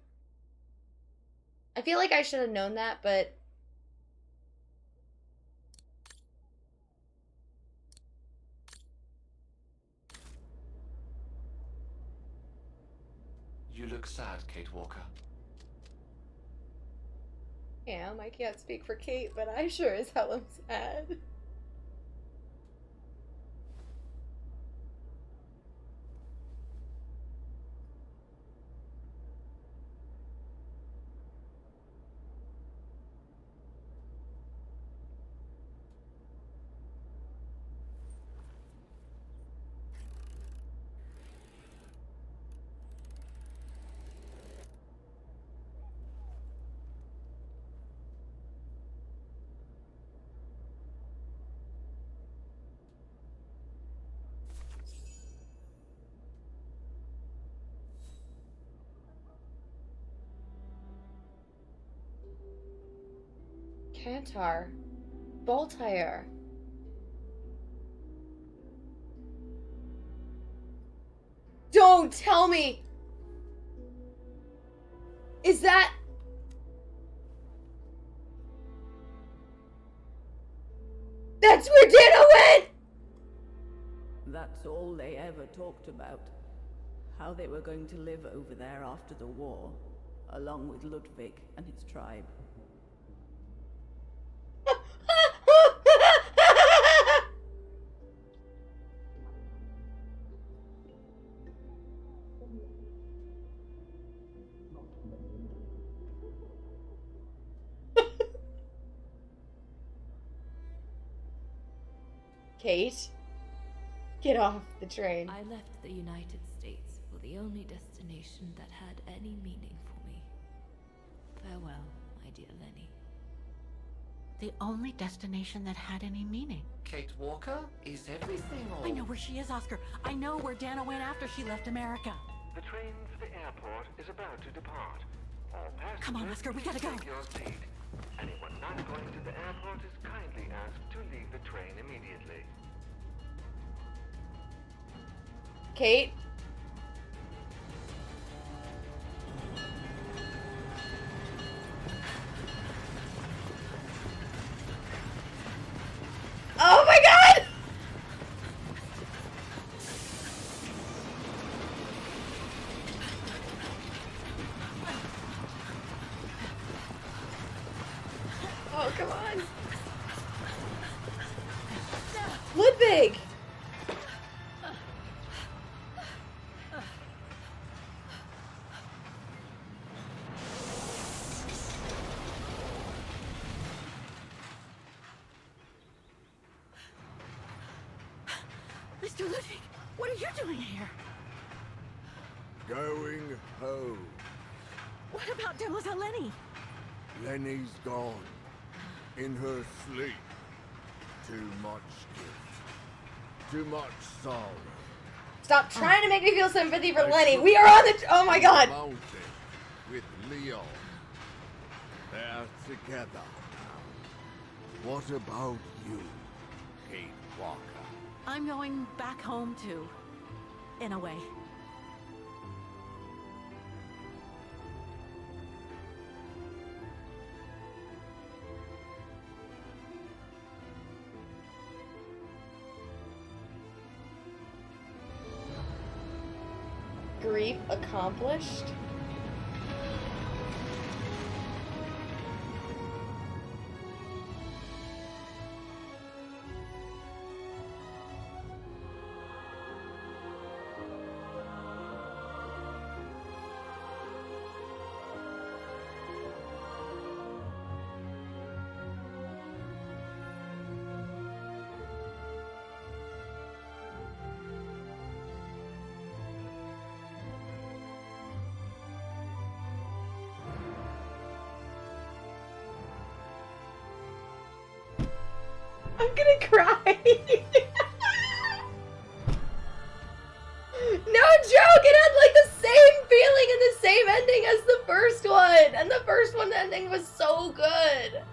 I feel like I should have known that, but... You look sad, Kate Walker. Damn, I can't speak for Kate, but I sure as hell am sad. Kantar. Voltaire. Don't tell me! Is that... That's where Dana went! That's all they ever talked about. How they were going to live over there after the war, along with Ludwig and his tribe. Kate, get off the train. I left the United States for the only destination that had any meaning for me. Farewell, my dear Lenny. The only destination that had any meaning. Kate Walker? Is everything all... I know where she is, Oscar. I know where Dana went after she left America. The train for the airport is about to depart. All passengers, Come on, Oscar, we gotta go. take your seat. Anyone not going to the airport is kindly asked to leave the train immediately. Kate? Oh my god! Oh, come on. Ludwig! Mr. Ludwig, what are you doing here? Going home. What about Demoiselle Lenny? Lenny's gone. In her sleep. Too much guilt. Too much sorrow. Stop trying to make me feel sympathy for I Lenny. took We are on the... Oh my the god. mountain with Leon. They're together now. What about you, Kate Walker? I'm going back home too. In a way. Grief accomplished? I'm gonna cry. No joke, it had like the same feeling and the same ending as the first one. And the first one ending was so good.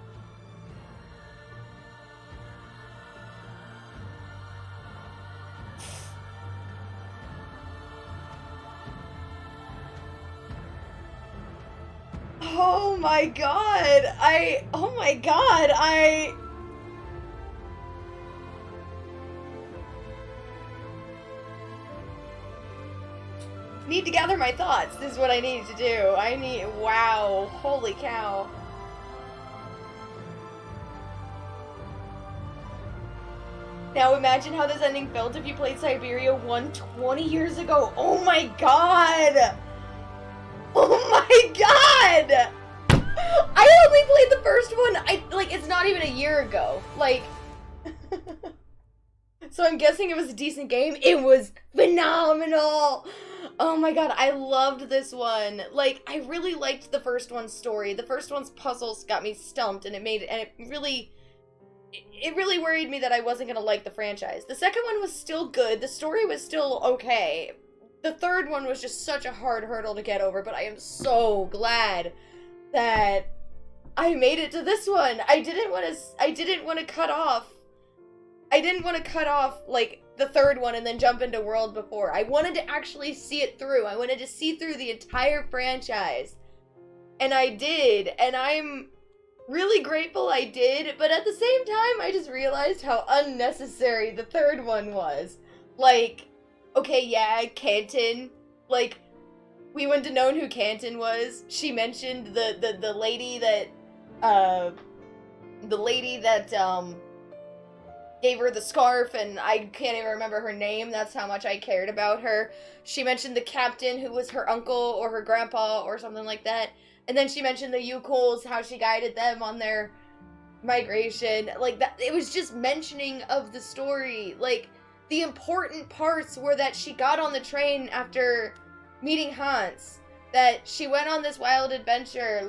Oh my god, I need to gather my thoughts. This is what I need to do. Wow, holy cow. Now imagine how this ending felt if you played Syberia 20 years ago. Oh my god! Oh my god! I only played the first one, it's not even a year ago. So I'm guessing it was a decent game. It was phenomenal! Oh my god, I loved this one. I really liked the first one's story. The first one's puzzles got me stumped, and it really worried me that I wasn't gonna like the franchise. The second one was still good. The story was still okay. The third one was just such a hard hurdle to get over, but I am so glad that I made it to this one. I didn't want to cut off the third one and then jump into World before. I wanted to actually see it through. I wanted to see through the entire franchise. And I did, and I'm really grateful I did, but at the same time, I just realized how unnecessary the third one was. Okay, yeah, Canton. We wouldn't have known who Canton was. She mentioned the lady that, gave her the scarf, and I can't even remember her name. That's how much I cared about her. She mentioned the captain, who was her uncle or her grandpa or something like that. And then she mentioned the Yukols, how she guided them on their migration. That, it was just mentioning of the story. The important parts were that she got on the train after meeting Hans. That she went on this wild adventure.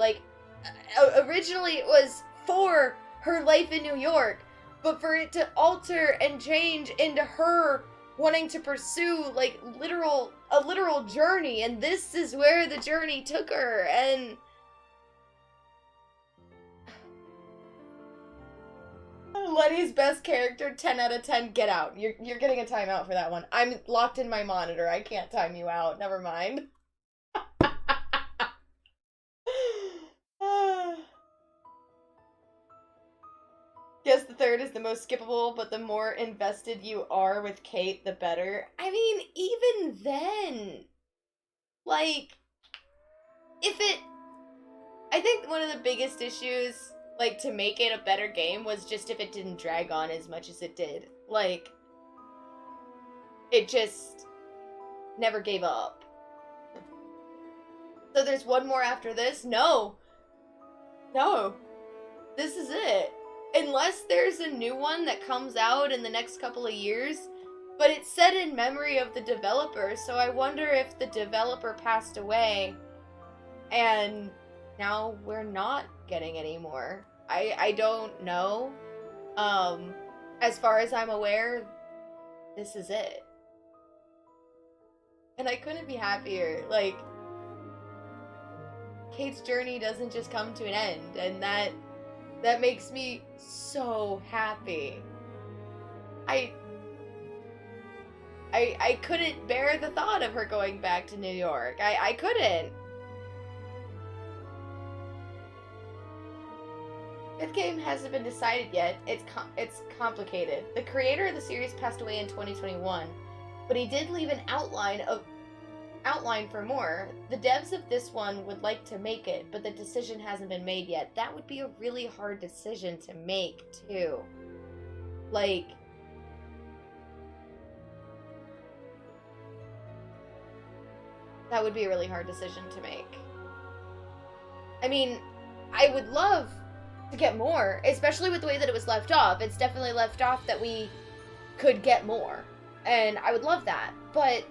Originally it was for her life in New York. But for it to alter and change into her wanting to pursue, a literal journey. And this is where the journey took her. And Lenny's best character, 10 out of 10, get out. You're getting a timeout for that one. I'm locked in my monitor. I can't time you out. Never mind. Guess the third is the most skippable, but the more invested you are with Kate, the better. I mean, even then, I think one of the biggest issues, to make it a better game was just if it didn't drag on as much as it did. It just never gave up. So there's one more after this? No. This is it. Unless there's a new one that comes out in the next couple of years, but it's set in memory of the developer, so I wonder if the developer passed away And now we're not getting any more. I don't know. As far as I'm aware, this is it. And I couldn't be happier. Like, Kate's journey doesn't just come to an end, and that makes me so happy. I couldn't bear the thought of her going back to New York. I couldn't. Fifth game hasn't been decided yet. It's complicated. The creator of the series passed away in 2021, but he did leave an outline for more. The devs of this one would like to make it, but the decision hasn't been made yet. That would be a really hard decision to make, too. Like, that would be a really hard decision to make. I mean, I would love to get more, especially with the way that it was left off. It's definitely left off that we could get more, and I would love that, but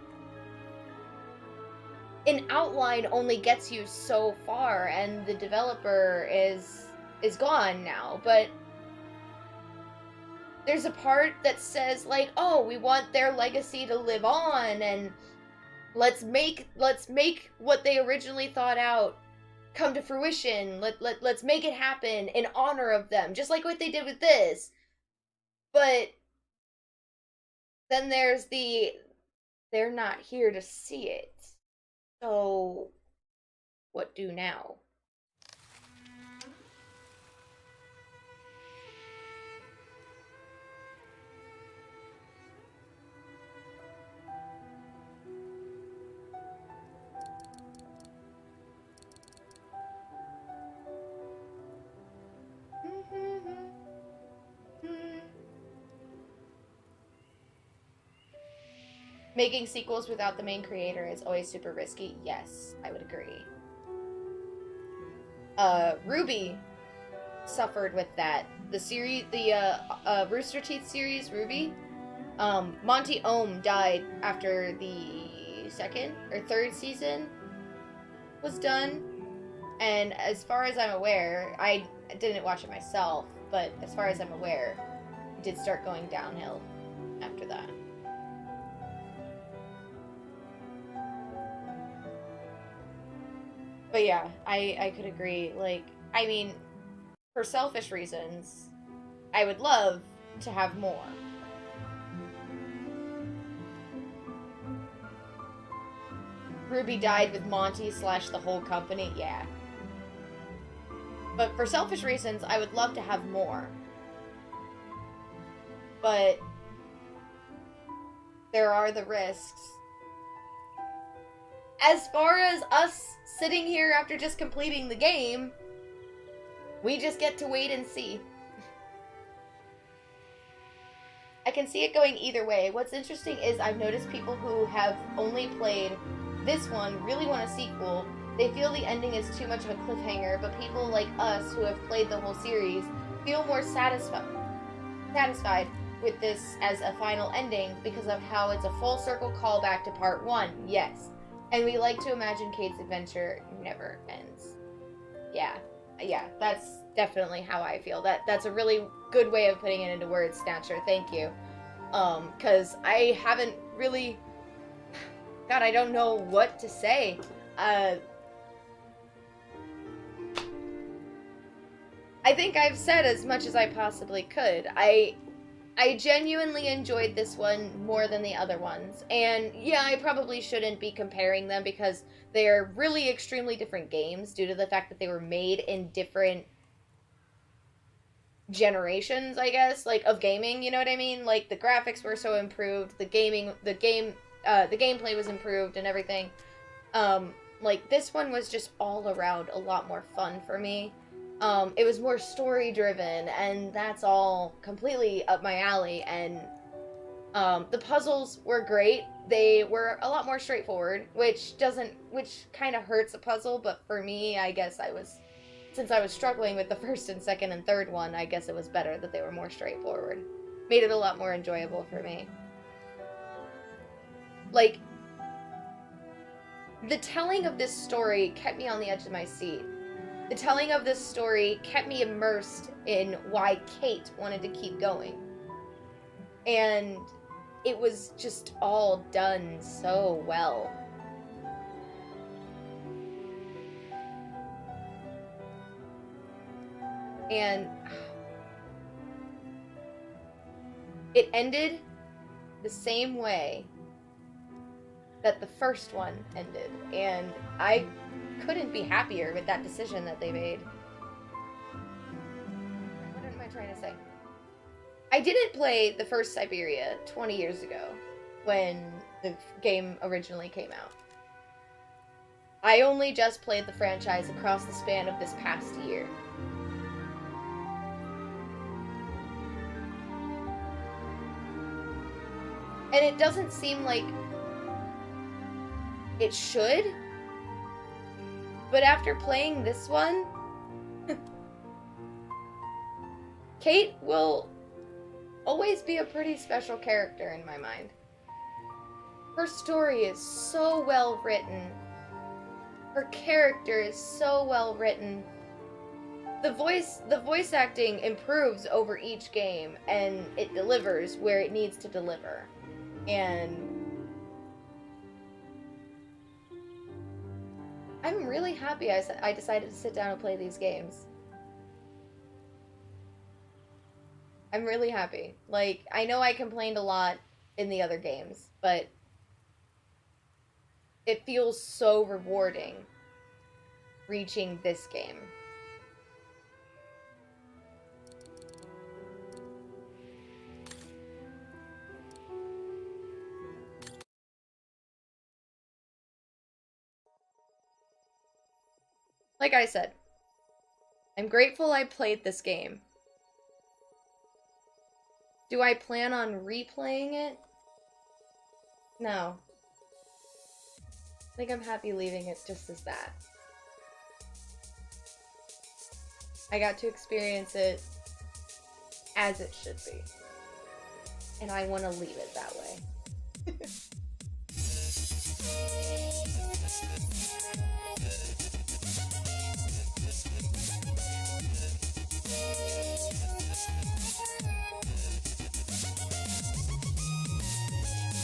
an outline only gets you so far, and the developer is gone now. But there's a part that says, like, oh, we want their legacy to live on, and let's make what they originally thought out come to fruition. Let's make it happen in honor of them, just like what they did with this. But then there's they're not here to see it. So what do now? Making sequels without the main creator is always super risky. Yes, I would agree. Ruby suffered with that. The series, the Rooster Teeth series, Ruby. Monty Ohm died after the second or third season was done. And as far as I'm aware, I didn't watch it myself, but as far as I'm aware, it did start going downhill after that. But yeah, I could agree. Like, I mean, for selfish reasons, I would love to have more. Ruby died with Monty / the whole company, yeah. But for selfish reasons, I would love to have more. But there are the risks. As far as us sitting here after just completing the game, we just get to wait and see. I can see it going either way. What's interesting is I've noticed people who have only played this one really want a sequel. They feel the ending is too much of a cliffhanger, but people like us who have played the whole series feel more satisfied with this as a final ending because of how it's a full circle callback to part 1. Yes. And we like to imagine Kate's adventure never ends. Yeah, that's definitely how I feel. That's a really good way of putting it into words, Snatcher. Thank you. 'Cause I haven't really... God, I don't know what to say. I think I've said as much as I possibly could. I genuinely enjoyed this one more than the other ones. And yeah, I probably shouldn't be comparing them because they're really extremely different games due to the fact that they were made in different generations, I guess, like of gaming, you know what I mean? Like the graphics were so improved, the gameplay was improved and everything. Like this one was just all around a lot more fun for me. It was more story driven, and that's all completely up my alley. And the puzzles were great. They were a lot more straightforward, which kind of hurts a puzzle. But for me, I guess since I was struggling with the first and second and third one, I guess it was better that they were more straightforward. Made it a lot more enjoyable for me. Like, the telling of this story kept me on the edge of my seat. The telling of this story kept me immersed in why Kate wanted to keep going. And it was just all done so well. And it ended the same way that the first one ended, and I couldn't be happier with that decision that they made. What am I trying to say? I didn't play the first Syberia 20 years ago when the game originally came out. I only just played the franchise across the span of this past year. And it doesn't seem like it should, but after playing this one, Kate will always be a pretty special character in my mind. Her story is so well written. Her character is so well written. The voice acting improves over each game, and it delivers where it needs to deliver. And I'm really happy I decided to sit down and play these games. I'm really happy. Like, I know I complained a lot in the other games, but it feels so rewarding reaching this game. Like I said, I'm grateful I played this game. Do I plan on replaying it? No. I think I'm happy leaving it just as that. I got to experience it as it should be. And I want to leave it that way.